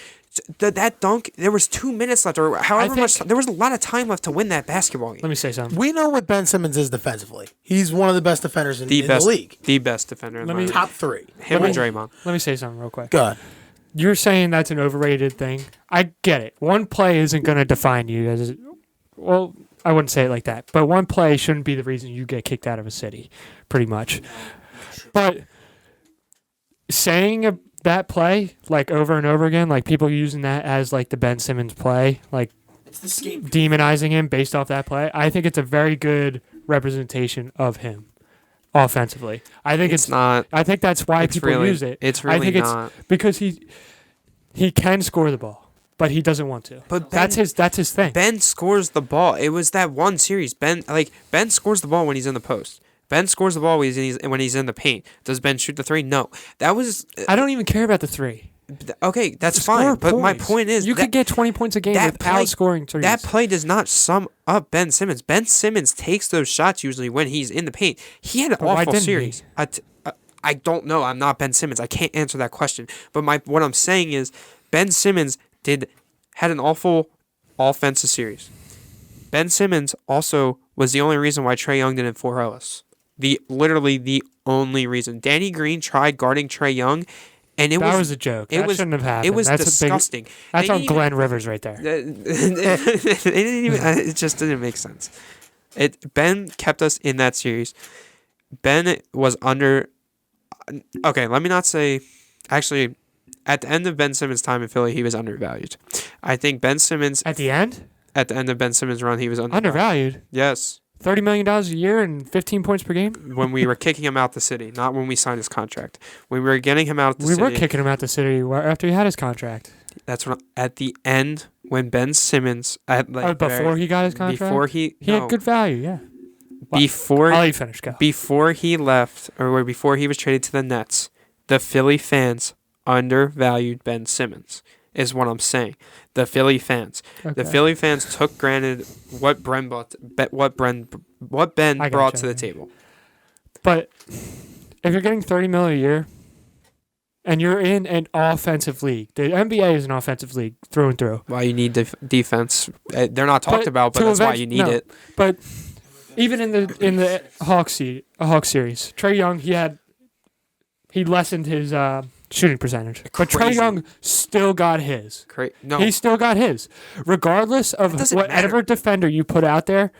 That dunk, there was 2 minutes left, or however much. There was a lot of time left to win that basketball game. let me say something. We know what Ben Simmons is defensively. He's one of the best defenders in the league. The best defender in the league. Top 3. Him and Draymond. Let me say something real quick. Go ahead. You're saying that's an overrated thing. I get it. One play isn't going to define you as well. I wouldn't say it like that, but one play shouldn't be the reason you get kicked out of a city, pretty much. But saying that play like over and over again, like people using that as like the Ben Simmons play, like It's the scapegoat. demonizing him based off that play, I think it's a very good representation of him offensively. I think it's not. I think that's why It's people really- use it. it's I think really not. it's because he can score the ball, but he doesn't want to. But that's his thing. Ben scores the ball. It was that one series. Ben scores the ball when he's in the post. Ben scores the ball when he's in the paint. Does Ben shoot the 3? No. That was I don't even care about the 3. okay. That's Score fine. But my points. point is, you could get 20 points a game without scoring threes. That play does not sum up Ben Simmons. Ben Simmons takes those shots usually when he's in the paint. He had an why awful didn't series. I don't know. I'm not Ben Simmons. I can't answer that question. But what I'm saying is Ben Simmons had an awful offensive series. Ben Simmons also was the only reason why Trae Young didn't 4-0 us. Literally the only reason. Danny Green tried guarding Trae Young, and that was a joke. That shouldn't have happened. It was disgusting. That's on Glenn Rivers right there. They didn't even. It just didn't make sense. Ben kept us in that series. Ben was under. Okay, let me not say. Actually, at the end of Ben Simmons' time in Philly, he was undervalued. I think Ben Simmons. At the end of Ben Simmons' run, he was undervalued. Yes. $30 million a year and 15 points per game? When we were kicking him out the city, not when we signed his contract. When we were getting him out the city. We were kicking him out the city after he had his contract. That's when, at the end, when Ben Simmons... before he got his contract? Before he had good value, yeah. Before... I'll let you finish, go. Before he left, or before he was traded to the Nets, the Philly fans undervalued Ben Simmons, is what I'm saying. The Philly fans. Okay. The Philly fans took granted what Ben brought to the table. But if you're getting $30 million a year and you're in an offensive league, the NBA is an offensive league through and through. Why you need defense? They're not talked about, but that's why you need it. But even in the Hawks series, Trae Young he lessened his shooting percentage. But Trae Young still got his. He still got his. Regardless of whatever defender you put out there,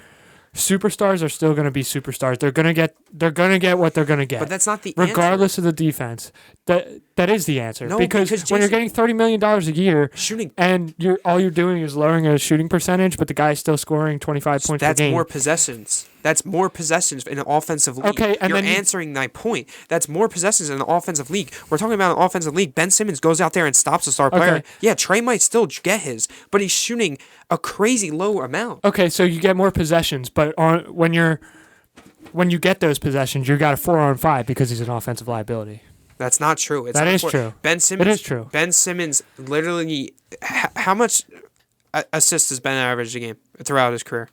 superstars are still going to be superstars. They're going to get what they're going to get. But that's not the regardless answer. of the defense. That is the answer. No, because Jasen, when you're getting $30 million a year shooting, and all you're doing is lowering a shooting percentage, but the guy's still scoring 25 points per game. That's more possessions. That's more possessions in an offensive league. Okay, and you're answering my point. That's more possessions in an offensive league. We're talking about an offensive league. Ben Simmons goes out there and stops a star player. Yeah, Trae might still get his, but he's shooting a crazy low amount. Okay, so you get more possessions, but when you get those possessions, you got a 4-on-5 because he's an offensive liability. That's not true. That is true. Ben Simmons. It is true. Ben Simmons literally. How much assists has Ben averaged a game throughout his career?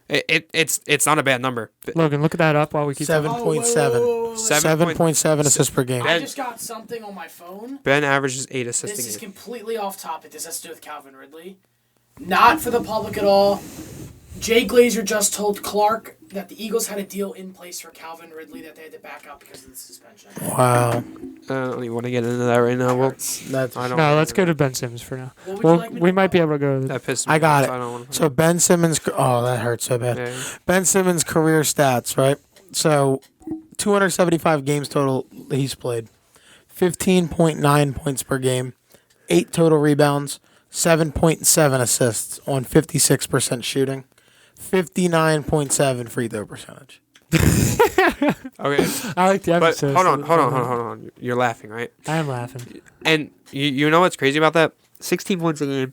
It's not a bad number. Logan, look that up while we keep 7.7. 7.7 assists per game. I just got something on my phone. Ben averages 8 assists a game. This is completely off topic. This has to do with Calvin Ridley. Not for the public at all. Jay Glazer just told Clark that the Eagles had a deal in place for Calvin Ridley that they had to back up because of the suspension. Wow. I don't even want to get into that right now. Let's go to Ben Simmons for now. We might be able to go. That pissed me I got off, it. So Ben Simmons. Oh, that hurts so bad. Yeah. Ben Simmons' career stats, right? So 275 games total he's played. 15.9 points per game. 8 total rebounds. 7.7 assists on 56% shooting. 59.7 free throw percentage. Okay. I like the episode. But hold on. You're laughing, right? I am laughing. And you know what's crazy about that? 16 points a game,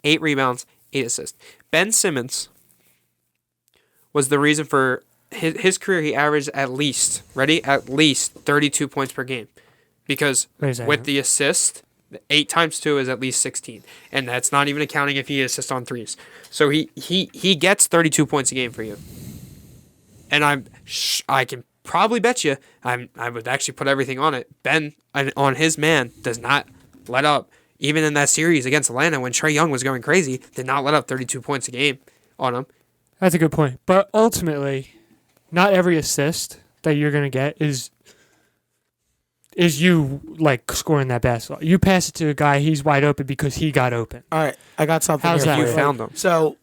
8 rebounds, 8 assists. Ben Simmons was the reason for his career. He averaged at least 32 points per game. Because with the assist, 8 times 2 is at least 16. And that's not even accounting if he assists on threes. So he gets 32 points a game for you. And I can probably bet you, I would actually put everything on it. Ben, on his man, does not let up. Even in that series against Atlanta when Trae Young was going crazy, did not let up 32 points a game on him. That's a good point. But ultimately, not every assist that you're going to get is you like scoring that basketball. You pass it to a guy, he's wide open because he got open. All right, I got something. How's here that? You found him. So,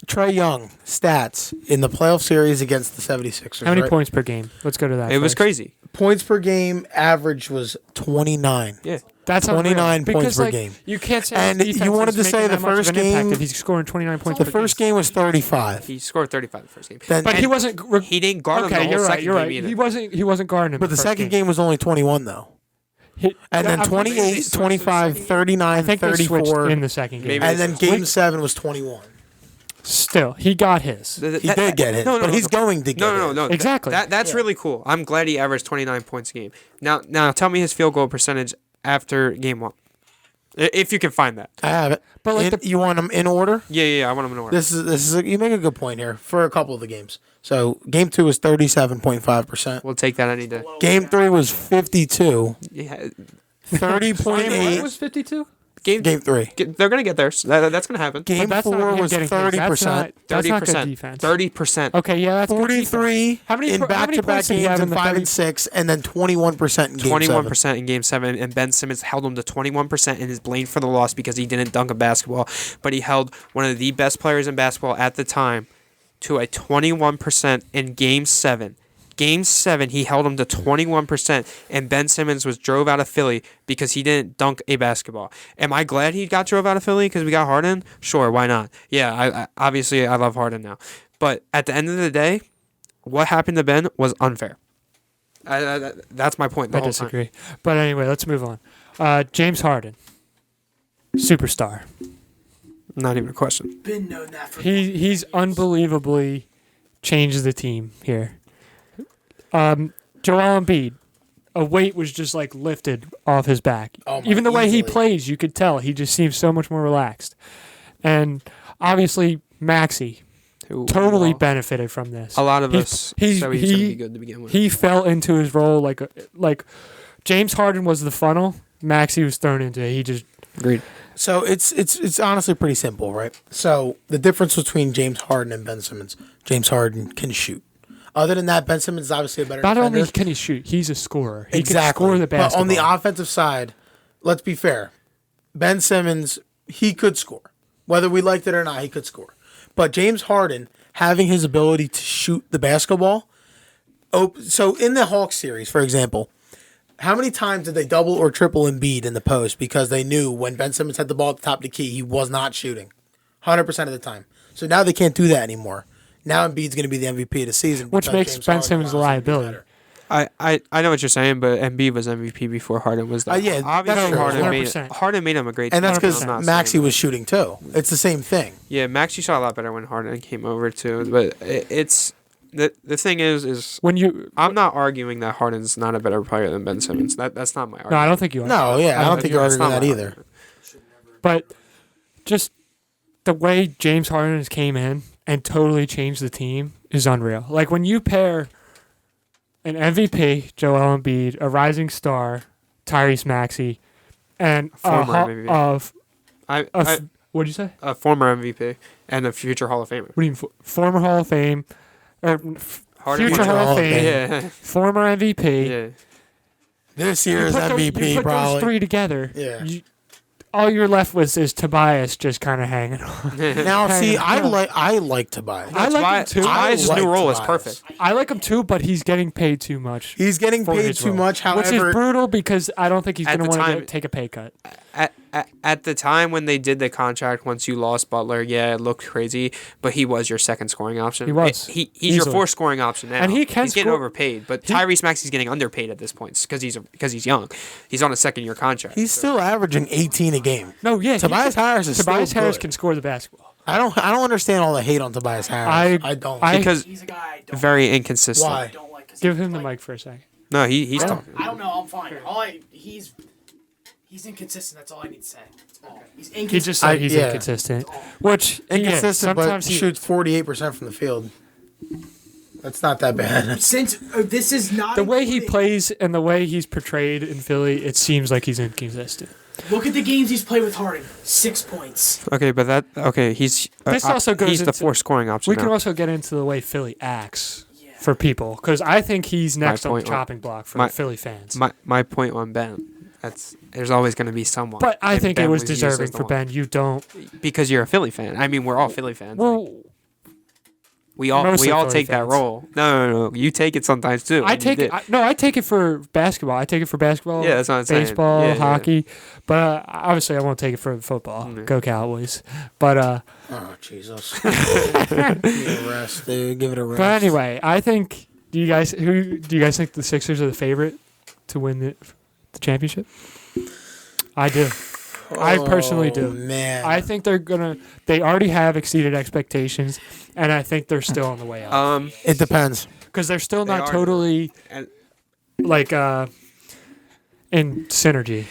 Trae Young stats in the playoff series against the 76ers. How many points per game? Let's go to that. It was crazy. Points per game average was 29. Yeah. That's 29 points per game. You can't say. And you wanted to say the first game if he's scoring 29 points. The first game was 35. He scored 35 the first game. But he wasn't. He didn't guard him the whole second game either. He wasn't guarding him. But the second game was only 21 though. And then 28, 25, 39, 34 in the second game. And then game 7 was 21. Still, he got his. He did get his, but he's going to get it. No. Exactly. That's really cool. I'm glad he averaged 29 points a game. Now tell me his field goal percentage after game 1. If you can find that. I have it. But you want them in order? Yeah, I want them in order. This is you make a good point here for a couple of the games. So game 2 was 37.5%. We'll take that any day. Game 3 was 52. Yeah. 30.8. What was 52? Game 3. They're going to get there. So that's going to happen. Game 4 was 30%. That's not good defense. 30%. Okay, yeah, that's 43 in back-to-back games in 5 and 6, and then 21% in Game 7. 21% in Game 7, and Ben Simmons held him to 21% and is blamed for the loss because he didn't dunk a basketball. But he held one of the best players in basketball at the time to a 21% in Game 7. Game 7, he held him to 21%, and Ben Simmons was drove out of Philly because he didn't dunk a basketball. Am I glad he got drove out of Philly because we got Harden? Sure, why not? Yeah, I obviously I love Harden now. But at the end of the day, what happened to Ben was unfair. That's my point. I disagree. But anyway, let's move on. James Harden, superstar. Not even a question. Been known that for He's unbelievably changed the team here. Joel Embiid, a weight was just like lifted off his back. Even the way he plays, you could tell he just seems so much more relaxed. And obviously, Maxey totally benefited from this. A lot of us. So he's going to be good to begin with. He fell into his role like James Harden was the funnel. Maxey was thrown into it. He just agreed. So it's honestly pretty simple, right? So the difference between James Harden and Ben Simmons, James Harden can shoot. Other than that, Ben Simmons is obviously a better defender. Not only can he shoot, he's a scorer. He exactly. can score the basketball. But on the offensive side, let's be fair. Ben Simmons, he could score. Whether we liked it or not, he could score. But James Harden, having his ability to shoot the basketball. So in the Hawks series, for example, how many times did they double or triple Embiid in the post because they knew when Ben Simmons had the ball at the top of the key, he was not shooting 100% of the time. So now they can't do that anymore. Now Embiid's going to be the MVP of the season. Which makes Ben Simmons a liability. I know what you're saying, but Embiid was MVP before Harden was that. Yeah, obviously that's Harden made him a great. And that's because Maxey was shooting too. It's the same thing. Yeah, Maxey shot a lot better when Harden came over too. But it's the thing is when you. I'm not arguing that Harden's not a better player than Ben Simmons. That's not my argument. No, I don't think you are. No, yeah, I don't think you're arguing that either. But just the way James Harden has came in and totally changed the team is unreal. Like when you pair an MVP, Joel Embiid, a rising star, Tyrese Maxey, and former MVP. What'd you say? A former MVP and a future Hall of Famer. What do you mean, former Hall of Fame, or future Hall of Fame, yeah. former MVP. Yeah. This year's MVP, you put probably. those three together. Yeah. All you're left with is Tobias just kind of hanging on. Now, see, I like Tobias. I like him too. Tobias' new role is Tobias. perfect. I like him too, but he's getting paid too much. He's getting paid too much, however. Which is brutal because I don't think he's going to want to take a pay cut. At the time when they did the contract, once you lost Butler, yeah, it looked crazy, but he was your second scoring option. He was. He's your fourth scoring option now. And he's getting overpaid, but Tyrese Maxey's getting underpaid at this point because he's young. He's on a second-year contract. He's still averaging 18 a game. No, yeah. Tobias Harris is Tobias still Harris good. can score the basketball. I don't understand all the hate on Tobias Harris. I don't. Because He's a guy I don't very inconsistent. Why? don't like. 'Cause Give him the mic for a second. No, he's talking. I don't know. I'm fine. He's inconsistent. That's all I need to say. That's all. He's inconsistent. He just said he's inconsistent. Which Inconsistent, but sometimes shoots 48% from the field. That's not that bad. Since this is not the way he plays and the way he's portrayed in Philly, it seems like he's inconsistent. Look at the games he's played with Harden. 6 points. Okay, but he's This also goes he's the into- fourth scoring option. We can now. also get into the way Philly acts for people because I think he's next on the point chopping block for the Philly fans. My point on Ben. There's always going to be someone. But I think Ben it was used as deserving the for one. Ben. You don't. Because you're a Philly fan. I mean, we're all Philly fans. Well, we all mostly take Philly that fans. role. No. You take it sometimes too. I take it. I take it for basketball. I take it for basketball. Yeah, that's what I'm saying. Baseball, Yeah. hockey, but obviously I won't take it for football. Go Cowboys! But Oh, Jesus. Give it a rest, dude. Give it a rest. But anyway, I think. Do you guys think the Sixers are the favorite to win the championship? I do. I personally do. Man. I think they already have exceeded expectations, and I think they're still on the way up. It depends. Because they're still They not are. totally And- in synergy.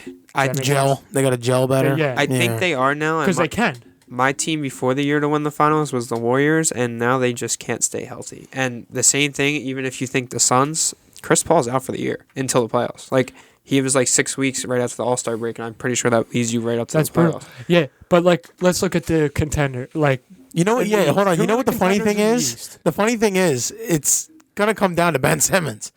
Gel. They got to gel better. Yeah. I think they are now. and Because they can. my team before the year to win the finals was the Warriors, and now they just can't stay healthy. And the same thing, even if you think the Suns, Chris Paul's out for the year until the playoffs. Like, he was like 6 weeks right after the All-Star break, and I'm pretty sure that leads you right up to the playoffs. Yeah, but like, let's look at the contender. Like, you know what? Yeah, hold on. You know what the funny contenders thing in the is? East? The funny thing is, it's gonna come down to Ben Simmons.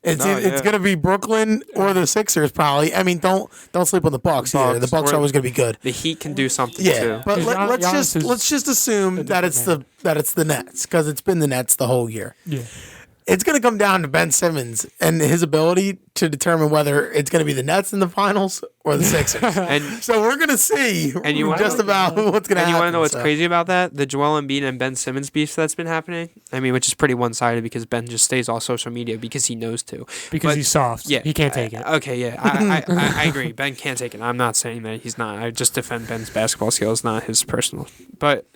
It's gonna be Brooklyn or the Sixers probably. I mean, don't sleep on the Bucks either. The Bucks are always gonna be good. The Heat can do something Yeah, too. but Giannis let's just assume that it's the Nets because it's been the Nets the whole year. Yeah. It's going to come down to Ben Simmons and his ability to determine whether it's going to be the Nets in the finals or the Sixers. And so we're going to see just about what's going to happen. And you want to know what's crazy about that? The Joel Embiid and Ben Simmons beef that's been happening. I mean, which is pretty one-sided because Ben just stays off social media because he knows to. Because he's soft. Yeah, he can't take it. Okay, yeah, I agree. Ben can't take it. I'm not saying that he's not. I just defend Ben's basketball skills, not his personal. But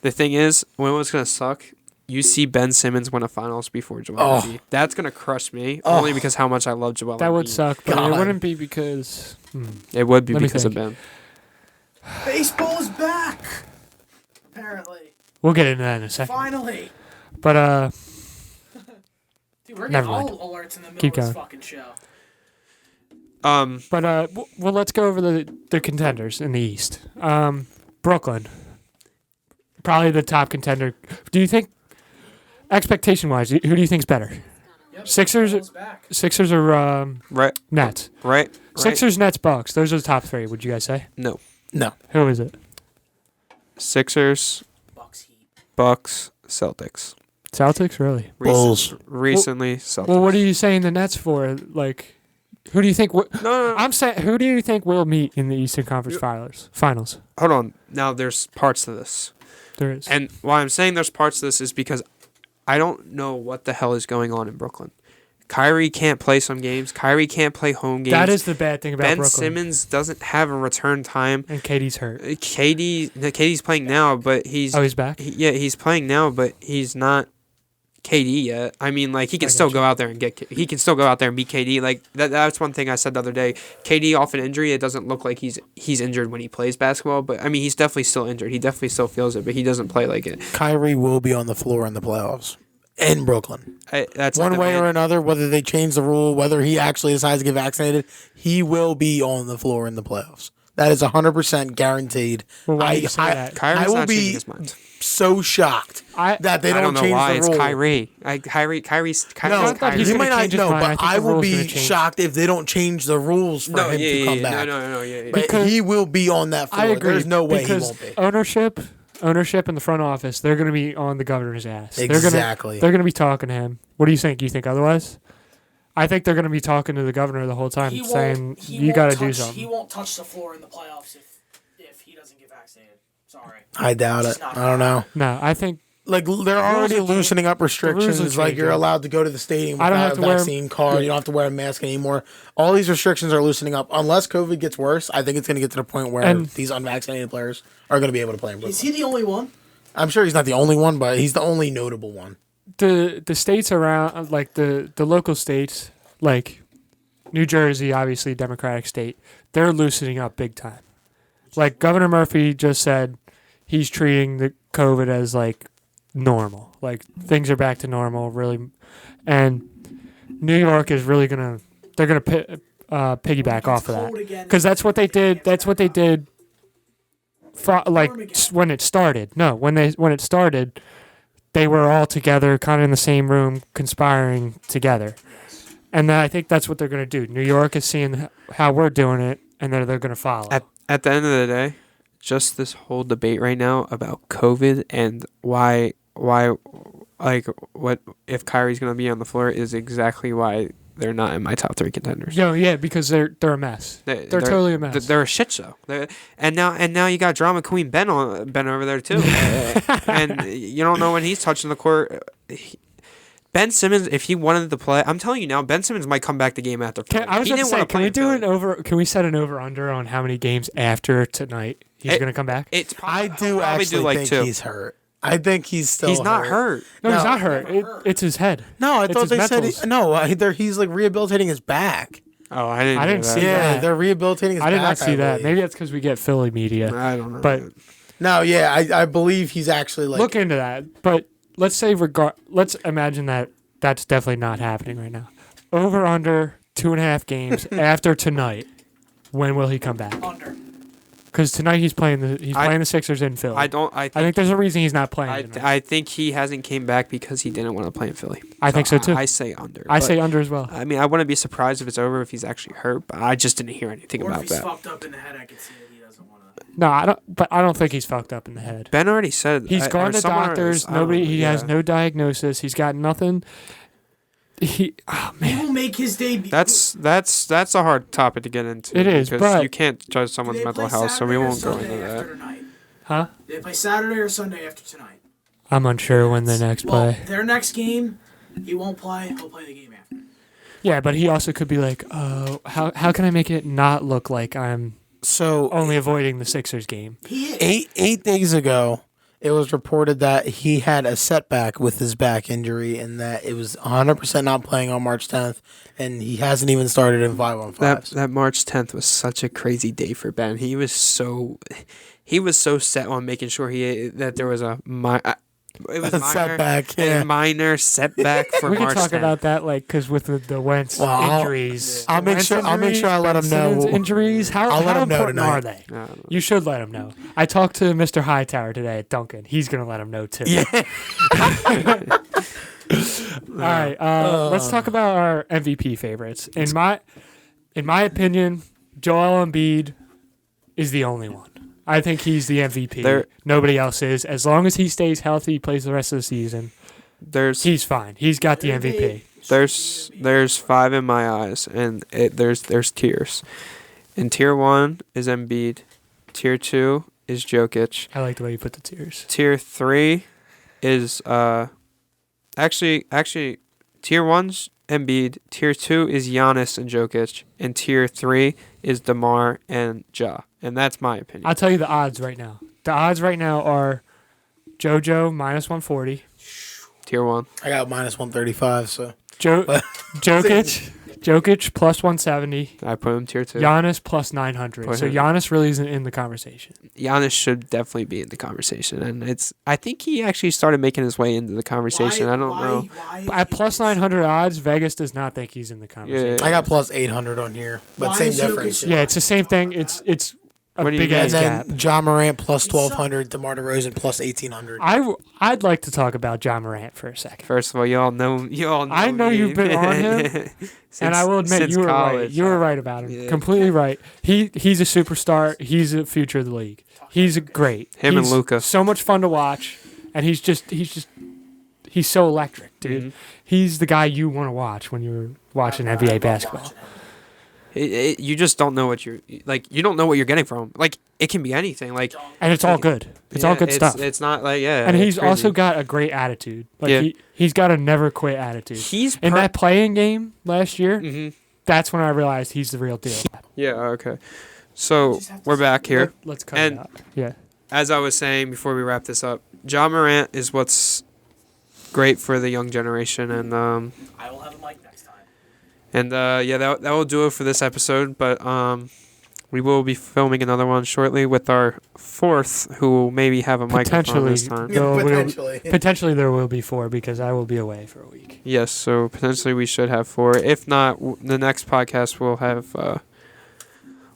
the thing is, when what's going to suck, you see Ben Simmons win a finals before Joel Embiid. That's going to crush me, only because how much I love Joel Embiid. That would suck, but it wouldn't be because... It would be because of Ben. Baseball is back. Apparently. We'll get into that in a second. Finally. But, Dude, we're never getting mind. all alerts in the middle Keep of this going. fucking show. But well, let's go over the contenders in the East. Brooklyn. Probably the top contender. Do you think... Expectation-wise, who do you think's better? Yep, Sixers or Right. Nets? Right. Sixers, Nets, Bucks. Those are the top three, would you guys say? No. Who is it? Sixers, Bucks, Heat. Bucks, Celtics. Celtics, really? Bulls. Recently, Celtics. Well, what are you saying the Nets for? Like, who do you think... No. I'm saying, who do you think will meet in the Eastern Conference Finals? Hold on. Now, there's parts to this. There is. And why I'm saying there's parts to this is because I don't know what the hell is going on in Brooklyn. Kyrie can't play some games. Kyrie can't play home games. That is the bad thing about Ben Brooklyn. Simmons doesn't have a return time. And KD's hurt. KD's playing now, but he's... Oh, he's back? He's playing now, but he's not KD yet. I mean, like, he can still go out there and he can still go out there and beat KD. Like, that's one thing I said the other day. KD off an injury, it doesn't look like he's injured when he plays basketball, but I mean, he's definitely still injured. He definitely still feels it, but he doesn't play like it. Kyrie will be on the floor in the playoffs in Brooklyn. That's one way or another, whether they change the rule, whether he actually decides to get vaccinated, he will be on the floor in the playoffs. That is 100% guaranteed. Well, why do you say that? Kyrie's I will not changing be his mind. so shocked that they don't change why. the rule. It's Kyrie. Kyrie's No, Kyrie. you might not change his know, mind. but I will be shocked if they don't change the rules for him to come back. No. But he will be on that floor. I agree. There's no way he because won't be. ownership in the front office, they're going to be on the governor's ass. Exactly. They're going to be talking to him. What do you think? You think otherwise? I think they're going to be talking to the governor the whole time, saying you got to do something. He won't touch the floor in the playoffs if he doesn't get vaccinated. Sorry. I doubt it. I don't know. No, I think like they're already loosening up restrictions. Like you're allowed to go to the stadium without a vaccine card. You don't have to wear a mask anymore. All these restrictions are loosening up. Unless COVID gets worse, I think it's going to get to the point where these unvaccinated players are going to be able to play in Brooklyn. Is he the only one? I'm sure he's not the only one, but he's the only notable one. The states around, like the local states, like New Jersey, obviously Democratic state, they're loosening up big time. Like Governor Murphy just said, he's treating the COVID as like normal. Like things are back to normal, really. And New York is really they're gonna piggyback off of that because that's what they did. That's what they did. When it started. No, when it started, they were all together, kind of in the same room, conspiring together. And I think that's what they're gonna do. New York is seeing how we're doing it, and they're gonna follow. At the end of the day, just this whole debate right now about COVID and why like what if Kyrie's gonna be on the floor is exactly why they're not in my top 3 contenders. Yeah, because they're a mess. They're totally a mess. They're a shit show. And now you got drama queen Ben over there too, and you don't know when he's touching the court. Ben Simmons, if he wanted to play, I'm telling you now, Ben Simmons might come back the game after. I was going to say, can we set an over under on how many games after tonight he's going to come back? I do actually think he's hurt. I think he's still. He's not hurt. No, he's not hurt. It's his head. No, I thought they said he's like rehabilitating his back. Oh, I didn't see that. Yeah, they're rehabilitating his back. I did not see that. Maybe that's because we get Philly media. I don't know. But no, yeah, I believe he's actually like. Look into that. But let's say let's imagine that that's definitely not happening right now. Over under 2.5 games after tonight, when will he come back? Under. Because tonight he's playing the Sixers in Philly. I think there's a reason he's not playing. I think he hasn't came back because he didn't want to play in Philly. I think so too. I say under. I say under as well. I mean, I wouldn't be surprised if it's over if he's actually hurt, but I just didn't hear anything or about if he's that. fucked up in the head, I can see that he doesn't want to. No, I don't. But I don't think he's fucked up in the head. Ben already said He's gone to doctors. He has no diagnosis. He's got nothing. He will make his debut. That's a hard topic to get into. It is, because but you can't judge someone's mental health, so we won't go into that. Huh? They play Saturday or Sunday after tonight. I'm unsure when the next play. Their next game, he won't play. He'll play the game after. Yeah, but he also could be like, oh, how can I make it not look like I'm only avoiding the Sixers game? He is. 8 days ago, it was reported that he had a setback with his back injury and that it was 100% not playing on March 10th, and he hasn't even started in 5-on-5s. That March 10th was such a crazy day for Ben. He was so set on making sure that there was a setback, a minor setback for we March 10th. We can talk about that, because with the Wentz injuries. I'll make sure I let him know. Simmons injuries. How important are they? You should let him know. I talked to Mr. Hightower today at Duncan. He's gonna let him know too. Yeah. All right. Let's talk about our MVP favorites. In my opinion, Joel Embiid is the only one. I think he's the MVP. Nobody else is. As long as he stays healthy, plays the rest of the season, he's fine. He's got the MVP. There's 5 in my eyes, and there's tiers. And tier 1 is Embiid. Tier 2 is Jokic. I like the way you put the tiers. Tier 3 is actually tier 1's Embiid. Tier 2 is Giannis and Jokic, and tier 3 is DeMar and Ja. And that's my opinion. I'll tell you the odds right now. The odds right now are JoJo -140. Tier 1. I got -135, so. Jokic +170. I put him tier 2. Giannis +900. So Giannis really isn't in the conversation. Giannis should definitely be in the conversation, and I think he actually started making his way into the conversation. I don't know. At +900 odds, Vegas does not think he's in the conversation. Yeah. I got +800 on here, but same difference. Yeah, it's the same thing. It's a big ass gap. Ja Morant +1200, DeMar DeRozan +1800. I'd like to talk about Ja Morant for a second. First of all, you all know. I know me. you've been on him, and I will admit you were right. You were right about him. Yeah. Completely right. He's a superstar. He's the future of the league. He's great. Him and Luka. So much fun to watch, and he's so electric, dude. Mm-hmm. He's the guy you want to watch when you're watching NBA basketball. You just don't know what you don't know what you're getting from him. Like, it can be anything. And it's all good. It's all good stuff. It's not and he's also got a great attitude. He's got a never quit attitude. In that playing game last year, mm-hmm. That's when I realized he's the real deal. Yeah. Okay. So we're back here. Let's cut it out. Yeah. As I was saying before we wrap this up, Ja Morant is what's great for the young generation, and I will have a mic next time. And that will do it for this episode. But we will be filming another one shortly with our 4th, who will maybe have a microphone this time. Potentially there will be 4 because I will be away for a week. Yes, so potentially we should have 4. If not, the next podcast will have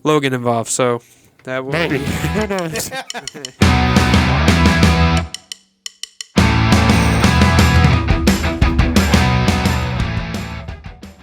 Logan involved. So that will maybe. be.